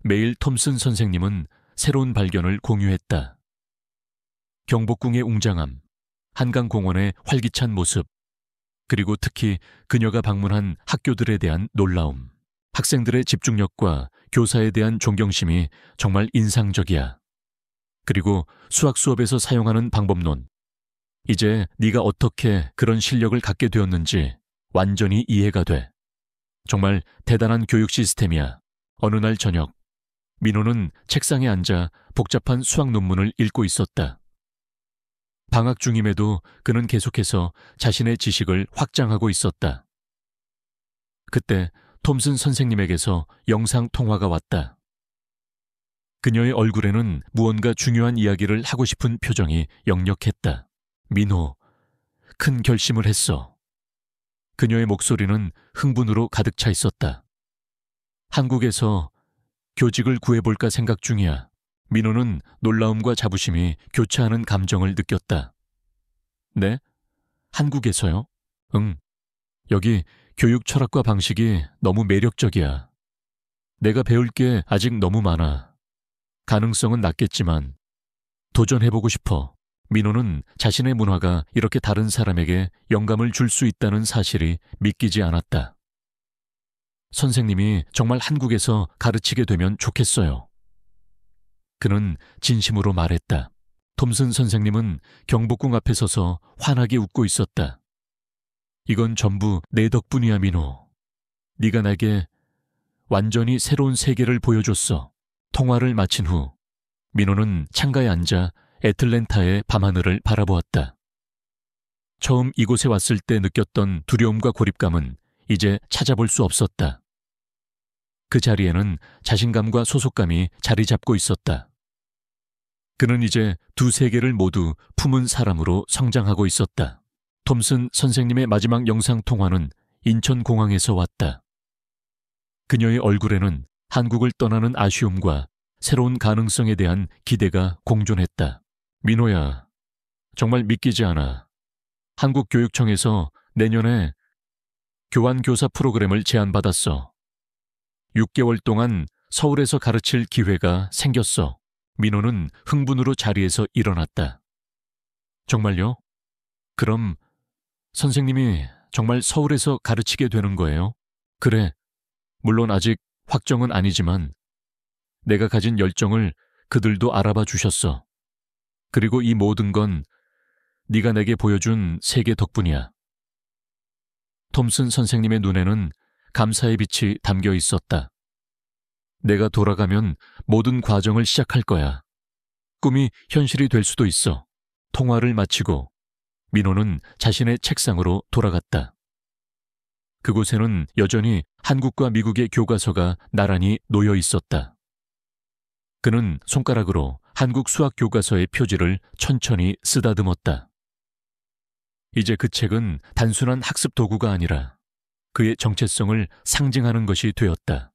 매일 톰슨 선생님은 새로운 발견을 공유했다. 경복궁의 웅장함, 한강공원의 활기찬 모습, 그리고 특히 그녀가 방문한 학교들에 대한 놀라움. 학생들의 집중력과 교사에 대한 존경심이 정말 인상적이야. 그리고 수학 수업에서 사용하는 방법론. 이제 네가 어떻게 그런 실력을 갖게 되었는지 완전히 이해가 돼. 정말 대단한 교육 시스템이야. 어느 날 저녁, 민호는 책상에 앉아 복잡한 수학 논문을 읽고 있었다. 방학 중임에도 그는 계속해서 자신의 지식을 확장하고 있었다. 그때 톰슨 선생님에게서 영상 통화가 왔다. 그녀의 얼굴에는 무언가 중요한 이야기를 하고 싶은 표정이 역력했다. 민호, 큰 결심을 했어. 그녀의 목소리는 흥분으로 가득 차 있었다. 한국에서 교직을 구해볼까 생각 중이야. 민호는 놀라움과 자부심이 교차하는 감정을 느꼈다. 네? 한국에서요? 응. 여기 교육 철학과 방식이 너무 매력적이야. 내가 배울 게 아직 너무 많아. 가능성은 낮겠지만 도전해보고 싶어. 민호는 자신의 문화가 이렇게 다른 사람에게 영감을 줄 수 있다는 사실이 믿기지 않았다. 선생님이 정말 한국에서 가르치게 되면 좋겠어요. 그는 진심으로 말했다. 톰슨 선생님은 경복궁 앞에 서서 환하게 웃고 있었다. 이건 전부 내 덕분이야, 민호. 네가 내게 완전히 새로운 세계를 보여줬어. 통화를 마친 후 민호는 창가에 앉아 애틀랜타의 밤하늘을 바라보았다. 처음 이곳에 왔을 때 느꼈던 두려움과 고립감은 이제 찾아볼 수 없었다. 그 자리에는 자신감과 소속감이 자리 잡고 있었다. 그는 이제 두 세계를 모두 품은 사람으로 성장하고 있었다. 톰슨 선생님의 마지막 영상통화는 인천공항에서 왔다. 그녀의 얼굴에는 한국을 떠나는 아쉬움과 새로운 가능성에 대한 기대가 공존했다. 민호야, 정말 믿기지 않아. 한국교육청에서 내년에 교환교사 프로그램을 제안받았어. 6개월 동안 서울에서 가르칠 기회가 생겼어. 민호는 흥분으로 자리에서 일어났다. 정말요? 그럼 선생님이 정말 서울에서 가르치게 되는 거예요? 그래. 물론 아직 확정은 아니지만 내가 가진 열정을 그들도 알아봐 주셨어. 그리고 이 모든 건 네가 내게 보여준 세계 덕분이야. 톰슨 선생님의 눈에는 감사의 빛이 담겨 있었다. 내가 돌아가면 모든 과정을 시작할 거야. 꿈이 현실이 될 수도 있어. 통화를 마치고 민호는 자신의 책상으로 돌아갔다. 그곳에는 여전히 한국과 미국의 교과서가 나란히 놓여 있었다. 그는 손가락으로 한국 수학 교과서의 표지를 천천히 쓰다듬었다. 이제 그 책은 단순한 학습 도구가 아니라 그의 정체성을 상징하는 것이 되었다.